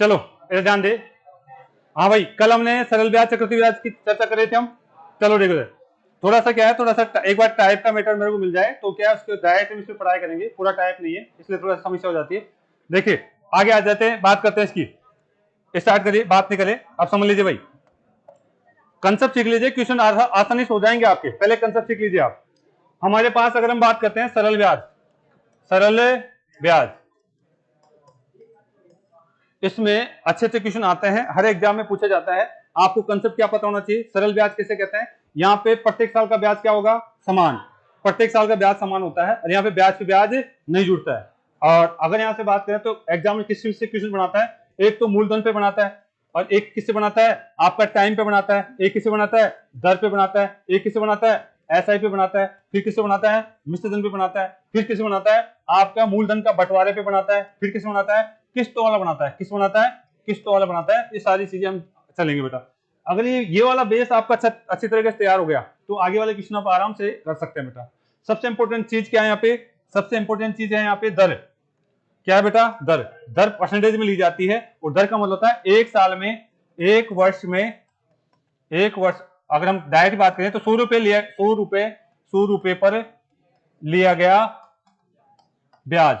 चलो इधर ध्यान दे। हाँ भाई, कल हमने सरल ब्याज चक्रवृद्धि ब्याज की चर्चा कर रहे थे हम। चलो रेगुलर थोड़ा सा क्या है, थोड़ा सा एक बार टाइप का मेथड मेरे को मिल जाए तो क्या उसके डायरेक्ट हम इसमें पढ़ाई करेंगे, पूरा टाइप नहीं है इसलिए थोड़ा सा समस्या हो जाती है। देखिए आगे आ जाते हैं, बात करते हैं इसकी। स्टार्ट करिए, बात नहीं करें, आप समझ लीजिए भाई, कंसेप्ट सीख लीजिए, क्वेश्चन आसानी से हो जाएंगे आपके। पहले कंसेप्ट सीख लीजिए आप। हमारे पास अगर हम बात करते हैं सरल ब्याज, सरल ब्याज, इसमें अच्छे अच्छे क्वेश्चन आते हैं, हर एग्जाम में पूछा जाता है। आपको कंसेप्ट क्या पता होना चाहिए, सरल ब्याज किसे कहते हैं। यहाँ पे प्रत्येक साल का ब्याज क्या होगा, समान, प्रत्येक साल का ब्याज समान होता है और यहाँ पे ब्याज पे ब्याज नहीं जुड़ता है। और अगर यहाँ से बात करें तो एग्जाम में किस चीज से क्वेश्चन बनाता है, एक तो मूलधन पे बनाता है और एक किससे बनाता है, आपका टाइम पे बनाता है, एक किससे बनाता है, दर पे बनाता है, एक किससे बनाता है, एसआई पे बनाता है, फिर किससे बनाता है, मिश्र धन पे बनाता है, फिर किससे बनाता है, आपका मूलधन का बंटवारे पे बनाता है, फिर किससे बनाता है, किस्तों वाला बनाता है, किस बनाता है, किस्तों वाला बनाता है। ये सारी चीजें हम चलेंगे बेटा। अगर ये वाला बेस आपका अच्छी तरीके से तैयार हो गया तो आगे वाले क्वेश्चन आप आराम से कर सकते हैं बेटा। सबसे इंपॉर्टेंट चीज क्या है यहाँ पे, सबसे इंपॉर्टेंट चीज है यहाँ पे दर। क्या है बेटा, दर। दर परसेंटेज में ली जाती है और दर का मतलब होता है एक साल में, एक वर्ष में, एक वर्ष अगर हम डायरेक्ट बात करें तो 100 रुपए लिया, 100 रुपए पर लिया गया ब्याज,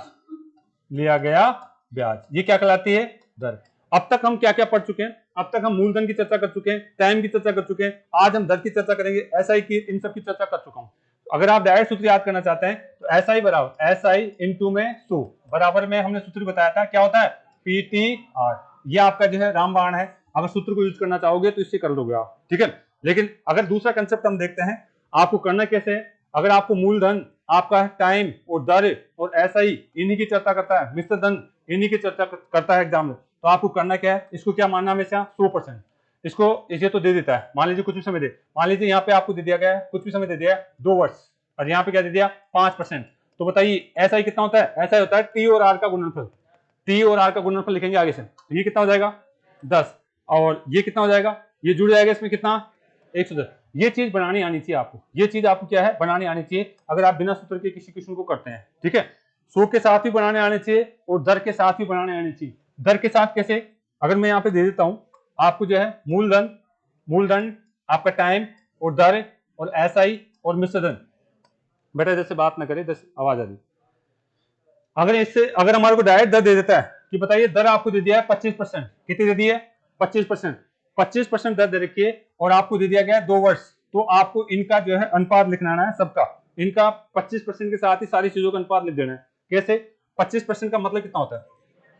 लिया गया ब्याज, ये क्या कहलाती है, दर। अब तक हम क्या क्या पढ़ चुके हैं, अब तक हम मूलधन की चर्चा कर चुके हैं, टाइम की चर्चा कर चुके हैं, आज हम दर की चर्चा करेंगे, एसआई की, इन सब की चर्चा कर चुका हूं। अगर आप डायरेक्ट सूत्र याद करना चाहते हैं तो एसआई बराबर एसआई इंटू में 100 बराबर में हमने सूत्र बताया था क्या होता है, पीटीआर। ये आपका जो है रामबाण है, अगर सूत्र को यूज करना चाहोगे तो इससे कर लोगे आप, ठीक है। लेकिन अगर दूसरा कंसेप्ट हम देखते हैं, आपको करना कैसे है, अगर आपको मूलधन, आपका टाइम और दर और एसआई इन्हीं की चर्चा करता है, मिश्र धन इन्हीं की चर्चा करता है एग्जाम में, तो आपको करना क्या है, इसको क्या मानना हमेशा 100%। इसको ये तो दे देता है, मान लीजिए कुछ भी समय दे, मान लीजिए यहाँ पे आपको दे दिया गया है, कुछ भी समय दे दिया है 2 वर्ष और यहाँ पे क्या दे दिया 5%, तो बताइए ऐसा कितना होता है, ऐसा होता है टी और आर का गुणनफल। टी और आर का गुणनफल लिखेंगे आगे से, तो ये कितना हो जाएगा 10 और ये कितना हो जाएगा, ये जुड़ जाएगा इसमें कितना 110। ये चीज बनानी आनी चाहिए आपको, ये चीज आपको क्या है बनानी आनी चाहिए अगर आप बिना सूत्र के किसी क्वेश्चन को करते हैं, ठीक है। 100 के साथ भी बनाने आने चाहिए और दर के साथ भी बनाने आने चाहिए। दर के साथ कैसे, अगर मैं यहाँ पे दे देता हूं आपको जो है मूलधन, मूलधन आपका टाइम और दर और एसआई और मिश्र धन, बेटा जैसे बात ना करे, जैसे आवाज आ रही, अगर इससे अगर हमारे को डायरेक्ट दर दे देता है कि बताइए दर आपको दे दिया है 25%, कितनी दे दी है 25%, 25% दर दे रखी है और आपको दे दिया गया है 2 वर्ष, तो आपको इनका जो है अनुपात लिखना है सबका, इनका 25% के साथ ही सारी चीजों का अनुपात लिख देना है। कैसे, 25% का मतलब कितना होता है,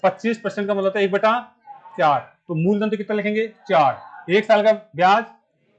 25% का मतलब होता है 1/4, तो मूलधन तो कितना लिखेंगे 4, 1 साल का ब्याज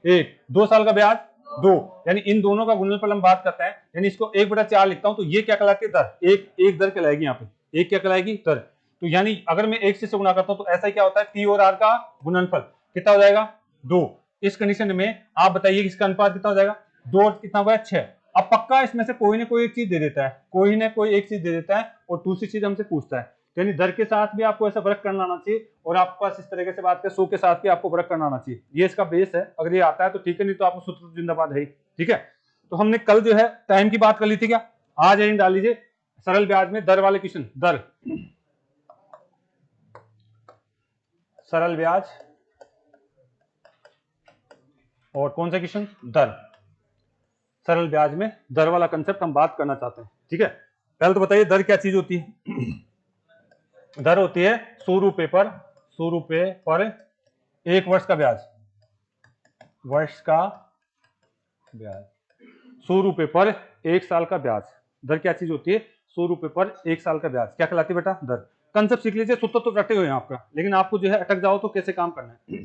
1, 2 साल का ब्याज 2, यानी इन दोनों का गुणनफल हम बात करते हैं, यानी इसको 1/4 लिखता हूं तो ये क्या कहलाती है दर, एक दर कहलाएगी यहाँ पे, एक क्या कहलाएगी दर। तो यानी अगर मैं 1 से गुणा करता हूं तो ऐसा ही क्या होता है टी और आर का गुणनफल कितना हो जाएगा 2। इस कंडीशन में आप बताइए इसका अनुपात कितना हो जाएगा, 2 और कितना हुआ 6। अब पक्का इसमें से कोई ना कोई एक चीज दे देता है, कोई ना कोई एक चीज दे देता है और दूसरी चीज हमसे पूछता है, यानी दर के साथ भी आपको ऐसा वर्क करना आना चाहिए और आपके पास इस तरीके से बात करें 100 के साथ भी आपको वर्क करना आना चाहिए। ये इसका बेस है, अगर ये आता है तो ठीक है, नहीं तो आपको सूत्र जिंदाबाद है, ठीक है। तो हमने कल जो है टाइम की बात कर ली थी, क्या आज यही डाल लीजिए सरल ब्याज में दर वाले क्वेश्चन, दर, सरल ब्याज और कौन सा क्वेश्चन, दर। सरल ब्याज में दर वाला कंसेप्ट हम बात करना चाहते हैं, ठीक है। पहले तो बताइए दर क्या चीज होती है। दर होती है 100 रुपए पर, 100 रुपए पर 1 वर्ष का ब्याज, वर्ष का ब्याज, 100 रुपए पर 1 साल का ब्याज। दर क्या चीज होती है, 100 रुपए पर 1 साल का ब्याज क्या कहलाती है बेटा, दर। कंसेप्ट सीख लीजिए, सूत्र तो रटे हुए हैं आपका, लेकिन आपको जो है अटक जाओ तो कैसे काम करना है।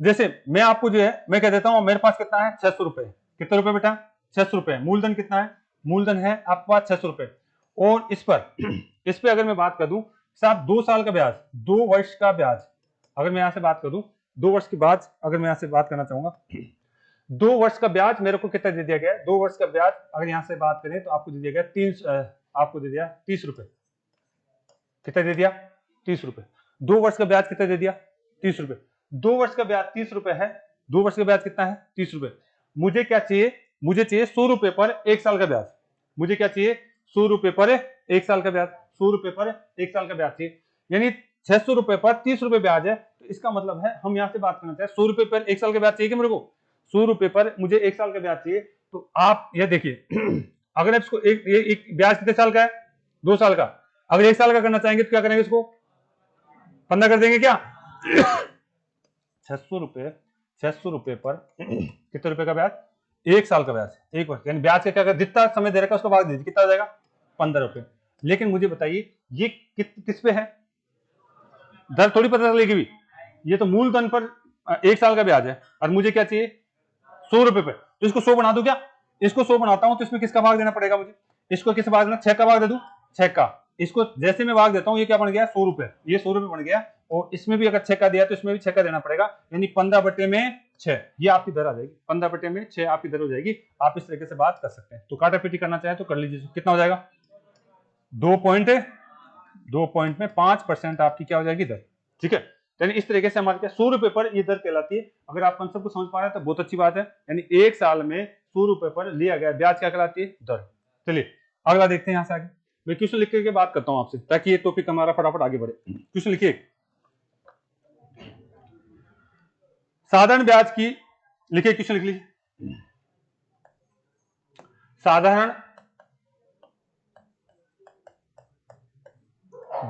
जैसे मैं आपको जो है मैं कह देता हूं मेरे पास कितना है 600 रुपए, कितने रुपए बेटा 600 रुपए, मूलधन कितना है, मूलधन है आपके पास 600 रुपए, और इस पर अगर मैं बात कर दूं साहब 2 साल का ब्याज, 2 वर्ष का ब्याज, अगर मैं यहां से बात कर दूं 2 वर्ष के बाद, अगर मैं यहां से बात करना चाहूंगा 2 वर्ष का ब्याज मेरे को कितना दे दिया गया है, 2 वर्ष का ब्याज अगर यहां से बात करें तो आपको दे दिया गया आपको दे दिया 30 रुपए, कितना दे दिया 30 रुपए। 2 वर्ष का ब्याज कितना दे दिया 30 रुपए, 2 वर्ष का ब्याज 30 रुपए है, 2 वर्ष का ब्याज कितना है 30 रुपए। मुझे क्या चाहिए, मुझे चाहिए 100 रुपए पर 1 साल का ब्याज, मुझे क्या चाहिए 100 रुपए पर 1 साल का ब्याज, 100 रुपए पर 1 साल का ब्याज चाहिए, यानी 600 रुपए पर 30 रुपए ब्याज है, तो इसका मतलब है हम यहाँ से बात करना चाहें 100 रुपए पर 1 साल का ब्याज चाहिए कि मेरे को 100 रुपए पर मुझे 1 साल का ब्याज चाहिए। तो आप ये देखिए अगर आप इसको एक ब्याज कितने साल का है, 2 साल का, अगर 1 साल का करना चाहेंगे तो क्या करेंगे, इसको 15 कर देंगे क्या 600 रुपए पर कितने रुपए का ब्याज, 1 साल का ब्याज, 1 वर्ष, यानी ब्याज का क्या जितना समय दे रखा है उसको भाग दीजिए, कितना हो जाएगा 15 रुपए। लेकिन मुझे बताइए ये किस पे है, दर थोड़ी पता चलेगी भी, ये तो मूलधन पर 1 साल का ब्याज है और मुझे क्या चाहिए 100 रुपए पे, तो इसको 100 बना दूं क्या, इसको 100 बनाता हूं तो इसमें किसका भाग देना पड़ेगा मुझे, इसको किस भाग देना, 6 का भाग दे दूं, 6 का, इसको जैसे मैं भाग देता हूं ये क्या बन गया 100 रुपए, ये 100 रुपए बन गया, और इसमें भी अगर 6 का दिया तो इसमें भी 6 का देना पड़ेगा, यानी 15/6 ये आपकी दर आ जाएगी, 15/6 आपकी दर हो जाएगी। आप इस तरीके से बात कर सकते हैं। तो काटा पीटी करना चाहे तो कर लीजिए, कितना हो जाएगा 2 पॉइंट में 5% आपकी क्या हो जाएगी दर, ठीक है। यानी इस तरीके से हमारे 100 रुपए पर ये दर कहलाती है। अगर आप कंसेप्ट को समझ पा रहे हैं तो बहुत अच्छी बात है, यानी 1 साल में 100 रुपए पर लिया गया ब्याज क्या कहलाती है, दर। चलिए अगला देखते हैं, यहां से आगे मैं क्वेश्चन लिख के बात करता हूं आपसे ताकि ये टॉपिक हमारा फटाफट आगे बढ़े। क्वेश्चन लिखिए, साधारण ब्याज की, लिखिए क्वेश्चन लिख लीजिए, साधारण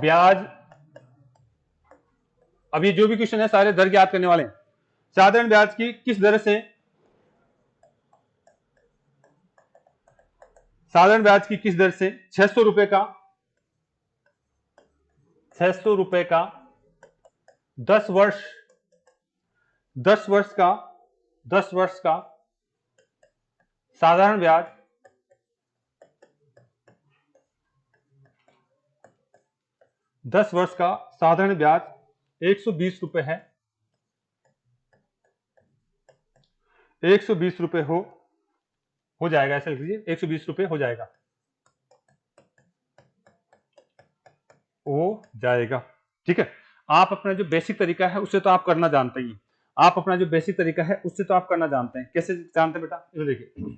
ब्याज, अब ये जो भी क्वेश्चन है सारे दर याद करने वाले हैं। साधारण ब्याज की किस दर से, साधारण ब्याज की किस दर से 600 रुपए का 10 वर्ष 10 वर्ष का साधारण ब्याज 10 वर्ष का साधारण ब्याज 120 रुपए है, 120 रुपए हो जाएगा, ऐसे लिख लीजिए 120 रुपए हो जाएगा, ठीक है। आप अपना जो बेसिक तरीका है उससे तो आप करना जानते ही, आप अपना जो बेसिक तरीका है उससे तो आप करना जानते हैं। कैसे जानते हैं बेटा, ये देखिए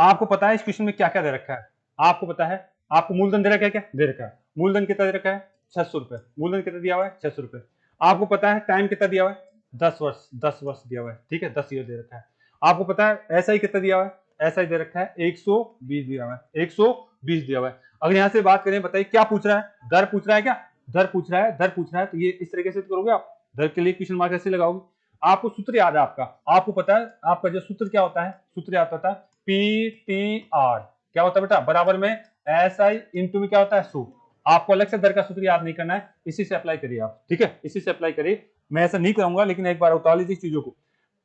आपको पता है इस क्वेश्चन में क्या क्या दे रखा है, आपको पता है, आपको मूलधन दे रखा है, क्या दे रखा है, मूलधन कितना दे रखा है 600 रुपए, मूलधन कितना दिया हुआ है 600 रुपए, आपको पता है टाइम कितना दिया हुआ है 10 वर्ष दिया हुआ है, ठीक है 10 ईयर दे रखा है, आपको पता है ऐसा ही कितना दिया हुआ है, ऐसा ही दे रखा है 120 दिया हुआ है, 120 दिया हुआ है। अगर यहां से बात करें, बताइए क्या पूछ रहा है, दर पूछ रहा है, क्या दर पूछ रहा है, दर पूछ रहा है, तो ये इस तरीके से करोगे आप, दर के लिए क्वेश्चन मार्क ऐसे लगाओगे। आपको सूत्र याद है आपका, आपको पता है आपका जो सूत्र क्या होता है, सूत्र याद होता है PTR, क्या होता है बेटा, बराबर में SI इंटू में क्या होता है 100। आपको अलग से दर का सूत्र याद नहीं करना है, इसी से अप्लाई करिए आप, ठीक है, इसी से अप्लाई करिए। मैं ऐसा नहीं करूंगा, लेकिन एक बार उतार लीजिए चीजों को।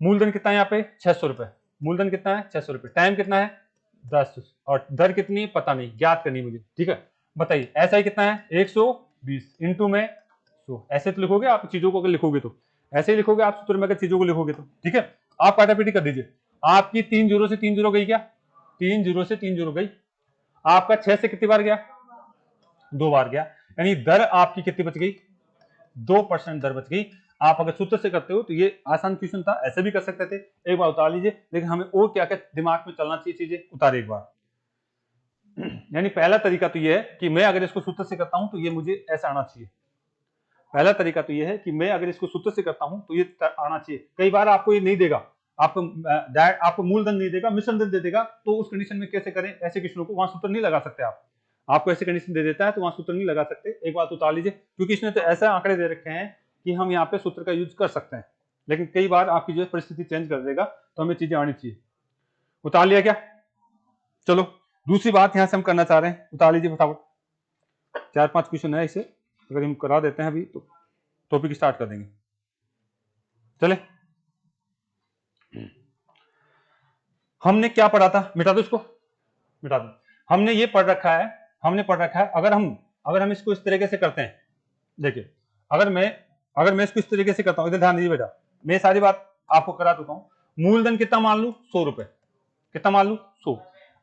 मूलधन कितना है यहाँ पे 600 रुपए, मूलधन कितना है 600 रुपए, टाइम कितना है 10, और दर कितनी पता नहीं, ज्ञात करनी मुझे, ठीक है। बताइए SI कितना है 120 इंटू में 100, ऐसे तो लिखोगे आप चीजों को, अगर लिखोगे तो ऐसे ही लिखोगे आप सूत्र में, अगर चीजों को लिखोगे तो, ठीक है। आप काटापीटी कर दीजिए, आपकी 3 जीरो से 3 जीरो गई, क्या 3 जीरो से 3 जीरो गई, आपका 6 से कितनी बार गया 2 बार गया, यानी दर आपकी कितनी बच गई 2% दर बच गई। आप अगर सूत्र से करते हो तो ये आसान क्वेश्चन था, ऐसे भी कर सकते थे, एक बार उतार लीजिए, लेकिन हमें और क्या क्या दिमाग में चलना चाहिए चीजें उतारे एक बार। यानी पहला तरीका तो ये है कि मैं अगर इसको सूत्र से करता हूं तो ये मुझे ऐसा आना चाहिए, पहला तरीका तो ये है कि मैं अगर इसको सूत्र से करता हूं तो ये आना चाहिए। कई बार आपको ये नहीं देगा, आपको मूलधन नहीं देगा, मिश्रण धन दे देगा, तो उस कंडीशन में कैसे करें, ऐसे क्वेश्चनों को वहां सूत्र नहीं लगा सकते आप, आपको ऐसे कंडीशन दे देता है तो वहां सूत्र नहीं लगा सकते। एक बात उतार लीजिए, क्योंकि इसने तो ऐसे आंकड़े दे रखे हैं कि हम यहाँ पे सूत्र का यूज कर सकते हैं, लेकिन कई बार आपकी जो परिस्थिति चेंज कर देगा, तो हमें चीजें आनी चाहिए। उतार लिया क्या, चलो दूसरी बात यहां से हम करना चाह रहे हैं, उतार लीजिए फटाफट, 4-5 क्वेश्चन है, इसे अगर हम करा देते हैं अभी तो टॉपिक स्टार्ट कर देंगे। चले, हमने क्या पढ़ा था, मिटा दो इसको, मिटा दो। हमने ये पढ़ रखा है, अगर हम इसको इस तरीके से करते हैं, देखिए अगर मैं इसको इस तरीके से करता हूं, इधर ध्यान दीजिए बेटा, मैं सारी बात आपको करा चुका हूं। मूलधन कितना मान लू 100 रुपए, कितना मान लू 100,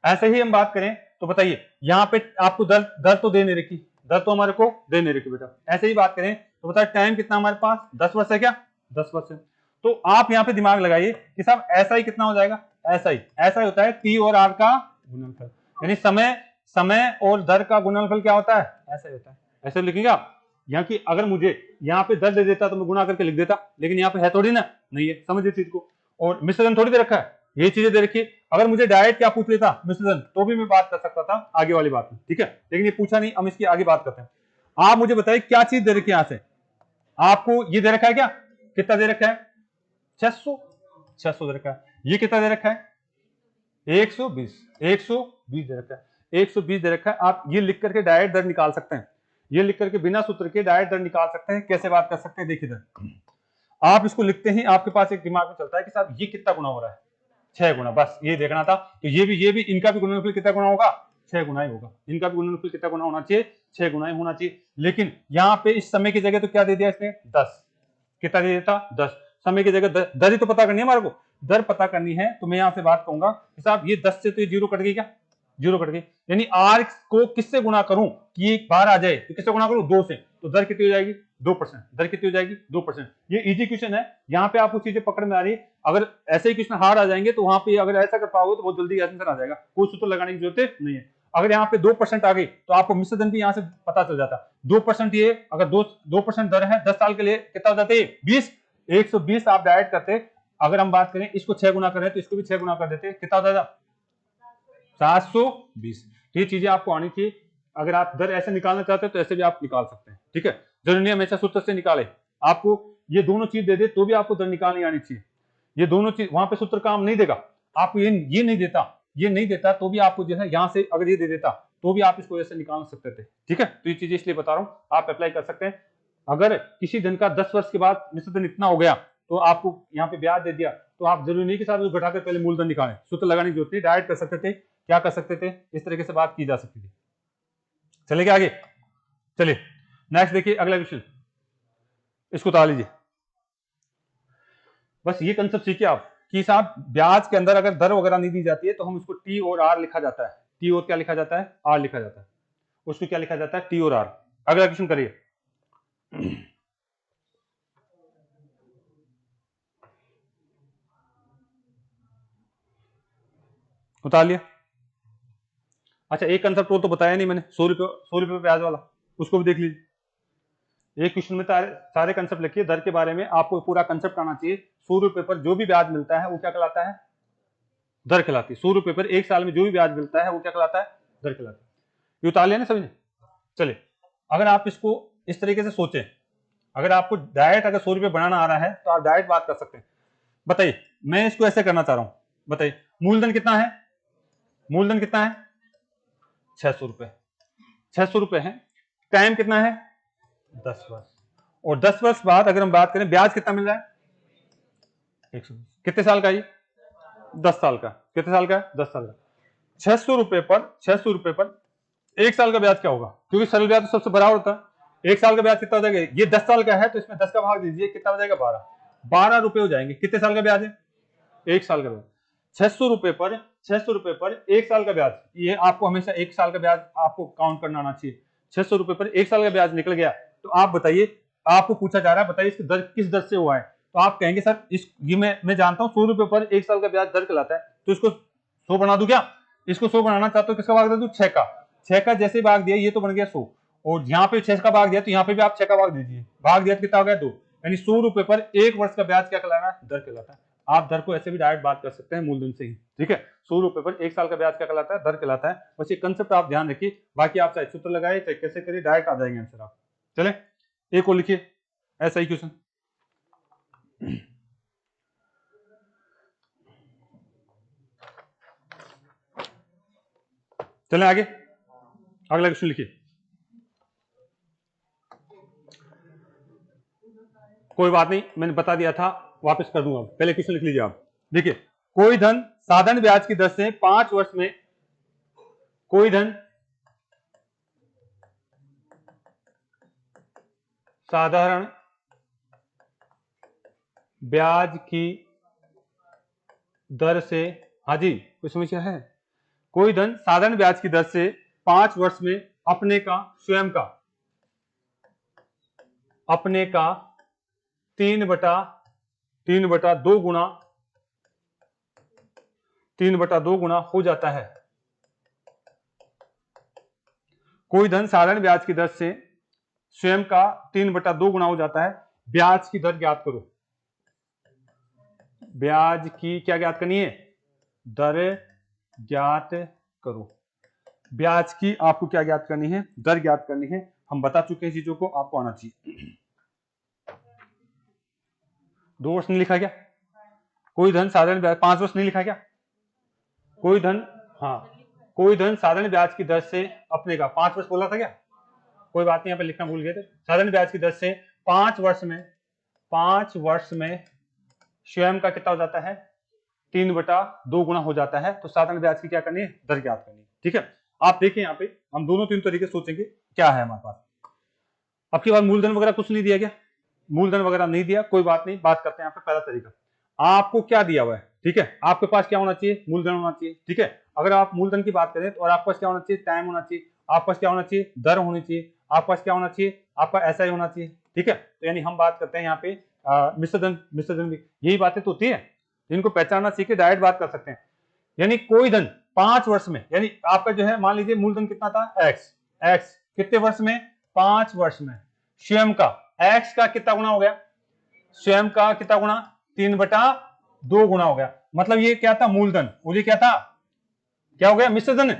ऐसे ही हम बात करें तो बताइए यहाँ पे आपको दर तो दे नहीं रखी, दर तो हमारे को दे नहीं रखी बेटा। ऐसे ही बात करें तो बताइए टाइम कितना हमारे पास 10 वर्ष है, क्या 10 वर्ष है। तो आप यहाँ पे दिमाग लगाइए कि साहब ऐसा ही कितना हो जाएगा, ऐसा ही होता है T और R का गुणनफल, यानी समय और दर का गुणनफल क्या होता है, ऐसा ही होता है, ऐसे लिखेंगे आप। यहाँ की अगर मुझे यहाँ पे दर दे देता तो मैं गुणा करके लिख देता, लेकिन यहाँ पे है थोड़ी ना, नहीं है, समझिए चीज को। और मिश्रण थोड़ी दे रखा है, ये चीजें दे रखी। अगर मुझे डायरेक्ट क्या पूछ लेता मिश्रण, तो भी मैं बात कर सकता था आगे वाली बात में, ठीक है, लेकिन ये पूछा नहीं, हम इसकी आगे बात करते हैं। आप मुझे बताइए क्या चीज दे रखी है, यहाँ से आपको ये दे रखा है, क्या कितना दे रखा है, 600 दे रखा है। ये कितना दे रखा है, 120 दे रखा है, 120 दे रखा है। आप ये लिख करके डायरेक्ट दर निकाल सकते हैं, ये लिख करके बिना सूत्र के डायरेक्ट दर निकाल सकते हैं। कैसे बात कर सकते हैं, देखिए दर आप इसको लिखते ही आपके पास एक दिमाग में चलता है कि साहब ये कितना गुना हो रहा है, 6 गुना, बस ये देखना था। तो ये भी इनका भी गुणनफल कितना गुना होगा, 6 गुना ही होगा। इनका भी गुणनफल कितना गुना होना चाहिए, 6 गुना ही होना चाहिए। लेकिन यहाँ पे इस समय की जगह तो क्या दे दिया इसने, 10, कितना दे देता 10, समय की जगह दर ही तो पता करनी है हमारे को, दर पता करनी है। तो मैं यहाँ से बात कहूंगा कि साहब ये 10 से तो ये 0 कट गई, क्या 0 कट गई, यानी आर को किससे गुना करूं कि एक बार आ जाए, तो किससे गुना करूं, 2 से, तो दर कितनी हो जाएगी 2%, दर कितनी हो जाएगी 2%। ये इजी क्वेश्चन है, यहाँ पे आपको चीजें पकड़ में आ रही है। अगर ऐसे ही क्वेश्चन हार्ड आ जाएंगे तो वहां पे अगर ऐसा कर पाओगे तो बहुत जल्दी आंसर आ जाएगा, कोई सूत्र लगाने की जरूरत नहीं है। अगर यहाँ पे 2% आ गई तो आपको मिश्रधन भी यहाँ से पता चल जाता। 2% ये अगर 2% दर है 10 साल के लिए कितना हो जाता है, 20, 120 आप डायरेक्ट करते। अगर हम बात करें इसको 6 गुना करें तो इसको भी 6 गुना कर देते, कितना हो जाएगा 720। ये चीजें आपको आनी चाहिए। अगर आप दर ऐसे निकालना चाहते हैं तो ऐसे भी आप निकाल सकते हैं, ठीक है, जरूरी नहीं हमेशा सूत्र से निकाले। आपको ये दोनों चीज दे दे तो भी आपको दर निकालनी आनी चाहिए। ये दोनों चीज वहां पे सूत्र काम नहीं देगा, आपको ये नहीं देता, ये नहीं देता तो भी आपको जो है यहाँ से अगर ये दे देता तो भी आप इसको ऐसे निकाल सकते थे, ठीक है। तो ये चीजें इसलिए बता रहा हूँ, आप अप्लाई कर सकते हैं। अगर किसी धन का 10 वर्ष के बाद मिश्रधन इतना हो गया तो आपको यहाँ पे ब्याज दे दिया, तो आप जरूरी नहीं कि साहब उसको घटाकर पहले मूलधन निकालें, सूत्र लगाने की जरूरत नहीं, डायरेक्ट कर सकते थे। क्या कर सकते थे, इस तरीके से बात की जा सकती थी। चलेगा आगे, चलिए नेक्स्ट देखिए अगला क्वेश्चन, इसको उतार लीजिए। बस ये कंसेप्ट सीखिए आप कि साहब ब्याज के अंदर अगर दर वगैरह नहीं दी जाती है तो हम उसको टी और आर लिखा जाता है, टी और क्या लिखा जाता है, आर लिखा जाता है, उसको क्या लिखा जाता है, टी और आर। अगला क्वेश्चन करिए। उतार लिया। अच्छा एक कंसेप्ट वो तो बताया नहीं मैंने, 100 रुपये ब्याज वाला, उसको भी देख लीजिए। एक क्वेश्चन में सारे कंसेप्ट लिखिए दर के बारे में, आपको पूरा कंसेप्ट आना चाहिए। 100 रुपये पर जो भी ब्याज मिलता है वो क्या कहलाता है, दर कहलाती है। 100 रुपये पर एक साल में जो भी ब्याज मिलता है वो क्या कहलाता है, दर कहलाता है। ये उतार लिया ना सभी ने। चलिए अगर आप इसको इस तरीके से सोचें, अगर आपको डायरेक्ट अगर 100 रुपये बनाना आ रहा है तो आप डायरेक्ट बात कर सकते हैं। बताइए मैं इसको ऐसे करना चाह रहा हूं, बताइए मूलधन कितना है, मूलधन कितना है 600 रुपये, 600 रुपये है, टाइम कितना है 10 वर्ष, और 10 वर्ष बाद अगर हम बात करें ब्याज कितना मिल रहा है 120, कितने साल का, ये 10 साल का, कितने साल का है 10 साल का। 600 रुपये पर 600 रुपये पर एक साल का ब्याज क्या होगा, क्योंकि सरल ब्याज तो सबसे बड़ा होता है। एक साल का ब्याज कितना हो जाएगा, ये 10 साल का है तो इसमें 10 का भाग दीजिए, कितना हो जाएगा 12 रुपए हो जाएंगे। कितने साल का ब्याज है, एक साल का ब्याज। 600 रुपये पर एक साल का ब्याज, ये आपको हमेशा एक साल का ब्याज आपको काउंट करना आना चाहिए। 600 रुपये पर एक साल का ब्याज निकल गया, तो आप बताइए, आपको पूछा जा रहा है बताइए इसकी दर किस दर से हुआ है, तो आप कहेंगे सर इस ये मैं जानता हूँ 100 रुपये पर एक साल का ब्याज दर कहलाता है, तो इसको 100 बना दूं क्या, इसको 100 बनाना चाहते हो, किसका भाग दे दूं 6 का, 6 का जैसे भाग दिया ये तो बन गया 100, और यहाँ पे 6 का भाग दिया तो यहाँ पे भी आप 6 का भाग दीजिए, भाग दिया कितना हो गया 2, यानी 100 रुपये पर एक वर्ष का ब्याज क्या कहलाना है, दर कहलाता है। आप दर को ऐसे भी डायरेक्ट बात कर सकते हैं मूलधन से ही, ठीक है। 100 रुपये पर एक साल का ब्याज क्या कहलाता है, दर कहलाता है। बस ये कंसेप्ट आप ध्यान रखिए, बाकी आप चाहे सूत्र लगाए चाहे कैसे करिए डायरेक्ट आ जाएंगे आंसर आप। चले एक और लिखिए ऐसा ही क्वेश्चन, चले आगे अगला क्वेश्चन लिखिए। कोई बात नहीं मैंने बता दिया था, वापस कर दूंगा, पहले क्वेश्चन लिख लीजिए आप। देखिए कोई धन साधारण ब्याज की दर से 5 वर्ष में, कोई धन साधारण ब्याज की दर से, हाँ जी कोई समस्या है, कोई धन साधारण ब्याज की दर से 5 वर्ष में अपने का स्वयं का, अपने का 3/2 गुना, 3/2 गुना हो जाता है। कोई धन साधारण ब्याज की दर से स्वयं का 3/2 गुना हो जाता है। ब्याज की दर ज्ञात करो। ब्याज की क्या ज्ञात करनी है? दर ज्ञात करो। ब्याज की आपको क्या ज्ञात करनी है? दर ज्ञात करनी है। हम बता चुके हैं चीजों को, आपको आना चाहिए। 2 वर्ष नहीं लिखा क्या? कोई धन साधारण ब्याज 5 वर्ष नहीं लिखा क्या? कोई धन, हाँ, कोई धन साधारण ब्याज की दर से अपने का 5 वर्ष बोला था क्या? कोई बात नहीं, यहाँ पे लिखना भूल गए थे। साधारण ब्याज की दर से 5 वर्ष में स्वयं का कितना हो जाता है? 3/2 गुना हो जाता है। तो साधारण ब्याज की क्या करनी है? दर ज्ञात करनी है। ठीक है, आप देखिए यहाँ पे हम दोनों तीन तरीके सोचेंगे क्या है हमारे पास। अब की बार मूलधन वगैरह कुछ नहीं दिया गया, मूलधन वगैरह नहीं दिया, कोई बात नहीं। बात करते हैं यहाँ पे पहला तरीका। आपको क्या दिया हुआ है? ठीक है, आपके पास क्या होना चाहिए? मूलधन होना चाहिए। ठीक है, अगर आप मूलधन की बात करें तो और आपके पास क्या होना चाहिए? टाइम होना चाहिए। आपके पास क्या होना चाहिए? दर होनी चाहिए। आपके पास क्या होना चाहिए? आपका ऐसा ही होना चाहिए। ठीक है, तो यानी हम बात करते हैं यहाँ पे मिश्र धन भी यही बातें तो होती है, जिनको पहचानना सीखे डायरेक्ट बात कर सकते हैं। यानी कोई धन 5 वर्ष में, यानी आपका जो है मान लीजिए मूलधन कितना था? एक्स कितने वर्ष में? 5 वर्ष में। स्वयं का एक्स का कितना गुना हो गया? स्वयं का कितना गुना? 3/2 गुना हो गया। मतलब ये क्या था? मूलधन। और ये क्या था? क्या हो गया? मिश्रधन।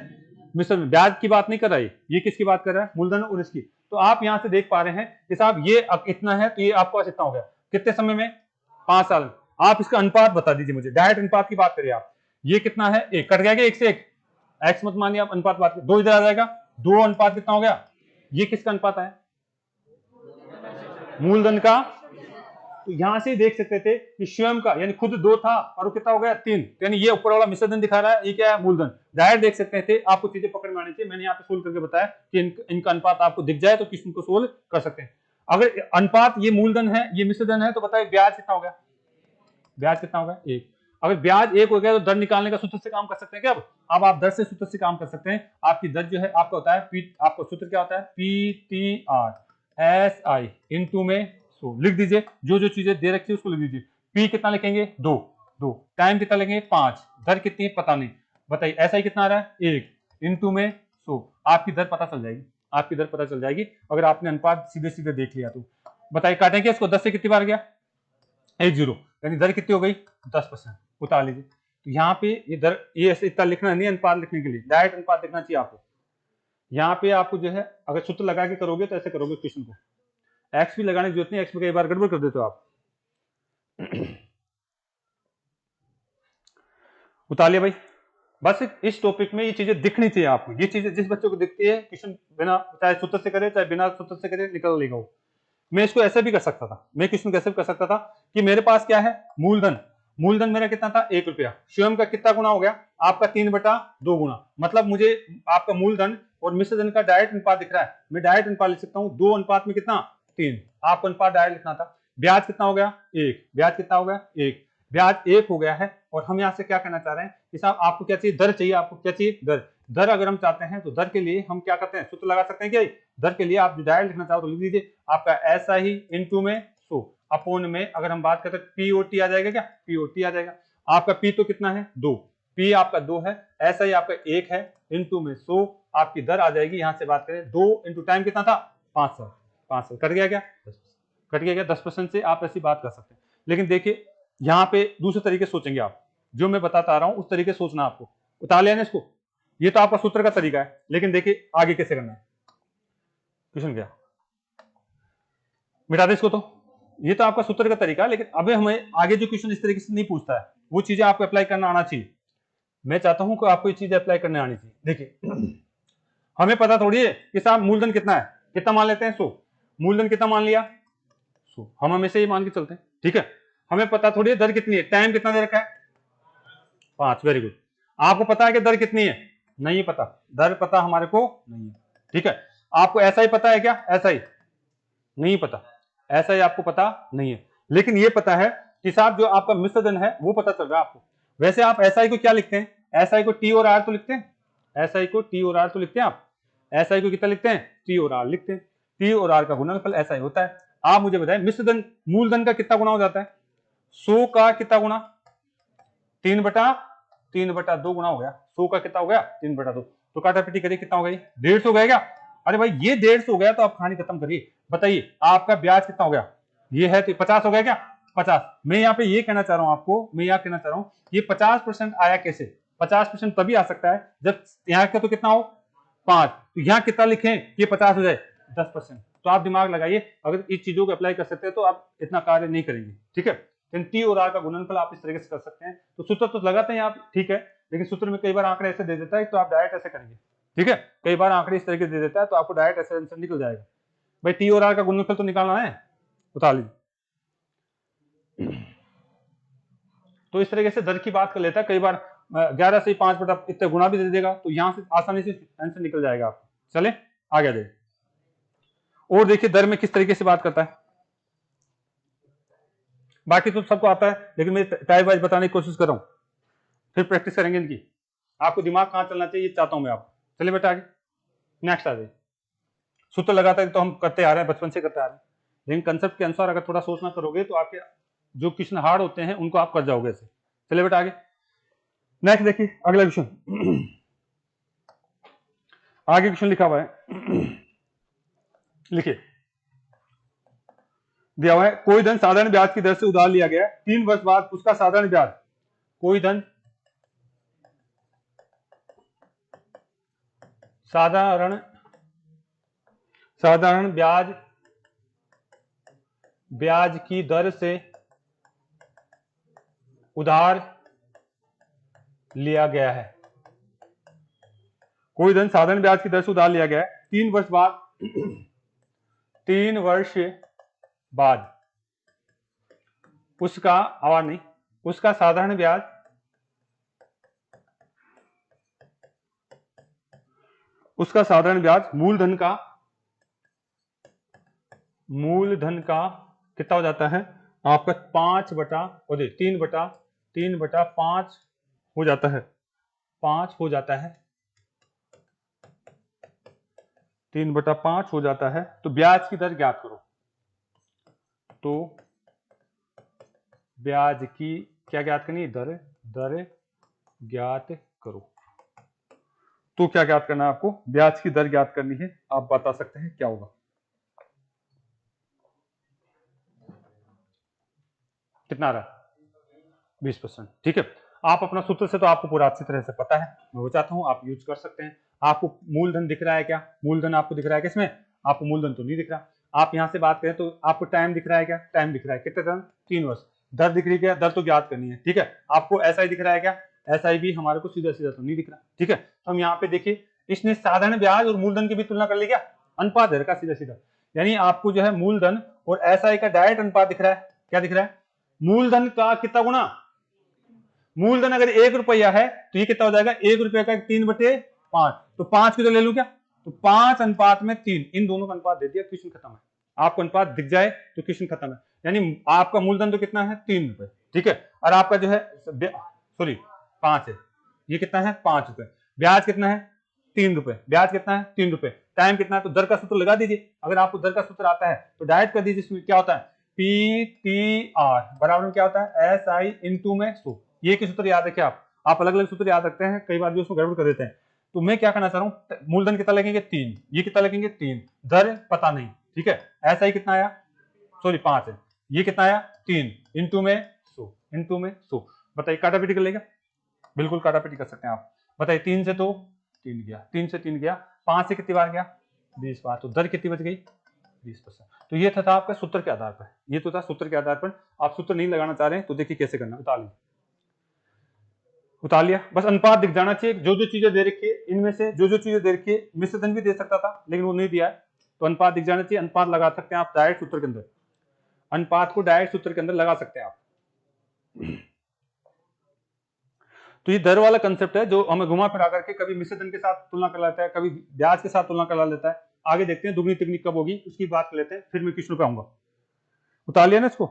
मिश्रधन। ब्याज की बात नहीं कर रहा है, ये किसकी बात कर रहा है? मूलधन और इसकी। तो आप यहां से देख पा रहे हैं कि साहब ये इतना है, तो ये आपको इतना हो गया कितने समय में? 5 साल। आप इसका अनुपात बता दीजिए मुझे, डायरेक्ट अनुपात की बात करिए आप। ये कितना है? 1 कट गया, 1 से 1 एक्स मत मानिए आप, अनुपात बात 2 इधर आ जाएगा, 2 अनुपात कितना हो गया? ये किसका अनुपात है? मूलधन का। तो यहां से देख सकते थे कि स्वयं का यानी खुद 2 था और वो कितना हो गया? 3। यानी ये ऊपर वाला मिश्रधन दिखा रहा है, ये क्या है? मूलधन। डायरेक्ट देख सकते थे। आपको चीजें पकड़ में आनी चाहिए। मैंने यहाँ पे सोल्व करके बताया कि इनका अनुपात आपको दिख जाए तो किसी को सोल्व कर सकते हैं। अगर अनुपात ये मूलधन है, ये मिश्रधन है, तो बताइए ब्याज कितना हो गया? ब्याज कितना होगा? 1। अगर ब्याज 1 हो गया तो दर निकालने का सूत्र से काम कर सकते हैं क्या? अब आप दर से सूत्र से काम कर सकते हैं। आपकी दर जो है आपका होता है पी, आपका सूत्र क्या होता है? PTR SI इनटू में 100 लिख दीजिए। जो जो चीजें दे रखी है उसको लिख दीजिए। पी कितना लिखेंगे? 2। टाइम कितना लेंगे? 5। दर कितनी है? पता नहीं। बताइए SI कितना आ रहा है? 1 इनटू में 100। आपकी दर पता चल जाएगी, आपकी दर पता चल जाएगी अगर आपने अनुपात सीधे सीधे देख लिया तो। बताइए काटेंगे इसको 10 से कितनी बार गया? 10, यानी दर कितनी हो गई? 10%। उतार लीजिए। तो यहाँ पे ये दर, ये ऐसे इतना लिखना नहीं, अनुपात लिखने के लिए डायरेक्ट अनुपात लिखना चाहिए आपको। यहाँ पे आपको जो है अगर सूत्र लगा के करोगे तो ऐसे करोगे क्वेश्चन को, एक्स भी लगाने की जरूरत नहीं, एक्स में कई बार गड़बड़ कर देते हो आप। उतार लिया भाई। बस इस टॉपिक में ये चीजें दिखनी चाहिए आपको। ये चीजें जिस बच्चे को दिखती है क्वेश्चन बिना चाहे सूत्र से करे चाहे बिना सूत्र से करे निकल लेगा वो। मैं इसको ऐसे भी कर सकता था, मैं क्वेश्चन कैसे भी कर सकता था कि मेरे पास क्या है? मूलधन। मूलधन मेरा कितना था? 1 रुपया। स्वयं का कितना गुना हो गया? आपका 3/2 गुना। मतलब मुझे आपका मूलधन और मिश्रधन का डायरेक्ट अनुपात दिख रहा है, मैं डायरेक्ट अनुपात लिख सकता हूँ। 2 अनुपात में कितना? 3। आपको अनुपात डायरेक्ट लिखना था। ब्याज कितना हो गया? 1। ब्याज कितना हो गया? 1। ब्याज 1 हो गया है। और हम यहाँ से क्या कहना चाह रहे हैं कि साहब आपको क्या चाहिए? दर चाहिए। आपको क्या चाहिए? दर। दर अगर हम चाहते हैं तो दर के लिए हम क्या करते हैं? सूत्र लगा सकते हैं क्या? दर के लिए आप जो डायरेक्ट लिखना चाहो तो लिख दीजिए। आपका ऐसा ही इनटू में 100 अपोन में अगर हम बात करते हैं पीओटी आ जाएगा क्या? पीओटी आ जाएगा। आपका पी तो कितना है? 2। पी आपका 2 है, ऐसा ही आपका 1 है, इनटू में 100 आपकी दर आ जाएगी। यहां से बात करें 2 इंटू टाइम कितना था? 5 साल। 5 साल कट गया क्या? कट गया क्या? 10% से आप ऐसी बात कर सकते हैं। लेकिन देखिए यहाँ पे दूसरे तरीके सोचेंगे आप, जो मैं बताता आ रहा हूं उस तरीके सोचना आपको। उतार लिया ना इसको? ये तो आपका सूत्र का तरीका है, लेकिन देखिए आगे कैसे करना है। क्वेश्चन क्या? मिटा दे इसको। तो ये तो आपका सूत्र का तरीका है, लेकिन अबे हमें आगे जो क्वेश्चन इस तरीके से नहीं पूछता है, वो चीजें आपको अप्लाई करना आना चाहिए। मैं चाहता हूं कि आपको ये चीजें अप्लाई करने आनी चाहिए। देखिए हमें पता थोड़ी है कि साहब मूलधन कितना है, कितना मान लेते हैं? 100। मूलधन कितना मान लिया? 100। हम हमेशा ही मान के चलते हैं। ठीक है, हमें पता थोड़ी है दर कितनी है, टाइम कितना दे रखा है? 5। Very good. आपको पता है कि दर कितनी है? नहीं पता, दर पता हमारे को नहीं है। ठीक है, आपको ऐसा ही पता है क्या? ऐसा ही नहीं पता, ऐसा ही आपको पता नहीं है। लेकिन ये पता है कि साहब जो आपका मिश्रधन है वो पता चल रहा है आपको। वैसे आप एसआई को क्या लिखते हैं? एसआई को टी और आर तो लिखते हैं, एसआई को टी और आर तो लिखते हैं आप। एसआई को कितना लिखते हैं? टी और आर लिखते हैं। टी और आर का गुणनफल एसआई होता है। आप मुझे बताएं मिश्रधन मूलधन का कितना गुना हो जाता है? 100 का कितना गुना? 3/2 गुना हो गया। 100 का कितना हो गया? 3/2। तो काटापीटी करिए कितना हो गई? 150 हो गया क्या? अरे भाई ये 150 हो गया तो आप कहानी खत्म करिए। बताइए आपका ब्याज कितना हो गया, ये है तो 50 हो गया क्या, 50। मैं यहाँ पे ये कहना चाह रहा हूँ आपको, मैं यहाँ कहना चाह रहा हूँ ये 50% आया कैसे, 50% तभी आ सकता है जब यहाँ का तो कितना हो 5, तो यहाँ कितना लिखें ये 50 हो जाए 10%। तो आप दिमाग लगाइए, अगर इस चीजों को अप्लाई कर सकते हैं तो आप इतना कार्य नहीं करेंगे, ठीक है। टी और आर का गुणनफल आप इस तरीके से कर सकते हैं। तो सूत्र तो लगाते हैं आप, ठीक है, लेकिन सूत्र में कई बार आंकड़े ऐसे दे देता है तो आप डायरेक्ट ऐसे करेंगे, ठीक है। कई बार आंकड़े इस तरीके से दे देता है तो आपको डायरेक्ट ऐसे आंसर निकल जाएगा। भाई टी और आर का गुणनफल तो निकालना है, उतार लीजिए। तो इस तरीके से दर की बात कर लेता है, कई बार 11 से 5 बटा इतने गुणा भी दे देगा तो यहां से आसानी से आंसर निकल जाएगा आपको। चले आगे जाइए। और देखिए दर में किस तरीके से बात करता है, बाकी तो सबको आता है लेकिन मैं टाइप वाइज बताने की कोशिश कर रहा हूं, फिर प्रैक्टिस करेंगे इनकी। आपको दिमाग कहां चलना चाहिए चाहता हूं मैं आपको। चलिए बेटा आगे नेक्स्ट आ जाइए। सूत्र लगाता है तो हम करते आ रहे हैं, बचपन से करते आ रहे हैं, लेकिन कंसेप्ट के अनुसार अगर थोड़ा सोचना करोगे तो आपके जो क्वेश्चन हार्ड होते हैं उनको आप कर जाओगे ऐसे। चलिए बेटा आगे नेक्स्ट देखिए अगला क्वेश्चन। आगे क्वेश्चन लिखा हुआ है, लिखिए दिया हुआ है कोई धन साधारण ब्याज की दर से उधार लिया गया 3 वर्ष बाद उसका साधारण ब्याज, कोई धन साधारण ब्याज की दर से उधार लिया गया है, कोई धन साधारण ब्याज की दर से उधार लिया गया है 3 वर्ष बाद 3 वर्ष बाद उसका आवाज नहीं, उसका साधारण ब्याज मूलधन का कितना हो जाता है आपका 3 बटा 5 हो जाता है, 5 हो जाता है, 3 बटा 5 हो जाता है। तो ब्याज की दर ज्ञात करो, तो ब्याज की क्या ज्ञात करनी है, दर ज्ञात करो। तो क्या ज्ञात करना है आपको, ब्याज की दर ज्ञात करनी है। आप बता सकते हैं क्या होगा, कितना रहा 20%, ठीक है। आप अपना सूत्र से तो आपको पूरा अच्छी तरह से पता है, मैं वो चाहता हूं आप यूज कर सकते हैं। आपको मूलधन दिख रहा है क्या, मूलधन आपको दिख रहा है किसमें, आपको मूलधन तो नहीं दिख रहा। आप यहां से बात करें तो आपको टाइम दिख रहा है क्या, टाइम दिख रहा है, कितने दिन 3 वर्ष। दर दिख रही है क्या, दर तो ज्ञात करनी है, ठीक है। आपको ऐसा ही दिख रहा है क्या, ऐसा ही भी हमारे को सीधा सीधा तो नहीं दिख रहा, ठीक है। तो हम यहाँ पे देखिए इसने साधारण ब्याज और मूलधन की भी तुलना कर ली क्या, अनुपात दर का सीधा सीधा, यानी आपको जो है मूलधन और एसआई का डायरेक्ट अनुपात दिख रहा है। क्या दिख रहा है, मूलधन का कितना गुना, मूलधन अगर 1 रुपया है तो ये कितना हो जाएगा 1 रुपये का 3/5, तो 5 की तो ले लू क्या, तो 5 अनुपात में 3, इन दोनों का अनुपात दे दिया, क्वेश्चन खत्म है। आपको अनुपात दिख जाए तो क्वेश्चन खत्म है, यानी आपका मूलधन तो कितना है 3 रुपए, ठीक है। और आपका जो है सॉरी 5 है, ये कितना है 5 रुपए, ब्याज कितना है 3 रुपए, ब्याज कितना है 3 रुपए, टाइम कितना है, तो दर का सूत्र लगा दीजिए। अगर आपको दर का सूत्र आता है तो डायरेक्ट कर दीजिए, इसमें क्या होता है PTR बराबर में क्या होता है SI इंटू में 100। ये की सूत्र याद रखिए आप अलग अलग सूत्र याद रखते हैं, कई बार जो उसमें गड़बड़ कर देते हैं। तो मैं क्या करना चाह रहा हूँ, मूलधन कितना लगेंगे 3, ये कितना लगेंगे 3, दर पता नहीं, ठीक है। SI कितना आया, सॉरी 5 है, ये कितना आया 3 इंटू में 100 बताइए काटा पीटी कर लेगा, बिल्कुल काटा पीटी कर सकते हैं आप। बताइए 3 से तो 3 गया, 3 से 3 गया, 5 से कितनी बार गया 20 बार, तो दर कितनी बच गई 20%। तो ये था आपका सूत्र के आधार पर, ये तो था सूत्र के आधार पर। आप सूत्र नहीं लगाना चाह रहे हैं तो देखिए कैसे करना, उतार लिया, बस अनुपात दिख जाना चाहिए। जो जो चीजें दे रखी है इनमें से जो जो चीजें दे रखी है, मिश्रधन भी दे सकता था लेकिन वो नहीं दिया है, तो अनुपात दिख जाना चाहिए। अनुपात लगा सकते हैं आप डायरेक्ट सूत्र के अंदर, अनुपात को डायरेक्ट सूत्र के अंदर लगा सकते हैं आप। तो ये दर वाला कंसेप्ट है जो हमें घुमा फिरा करके कभी मिश्रधन के साथ तुलना कर लेता है, कभी ब्याज के साथ तुलना कर लेता है। आगे देखते हैं दुगनी तकनीक कब होगी उसकी बात कर लेते हैं, फिर मैं क्वेश्चन पे आऊंगा। उतार लिया ना इसको,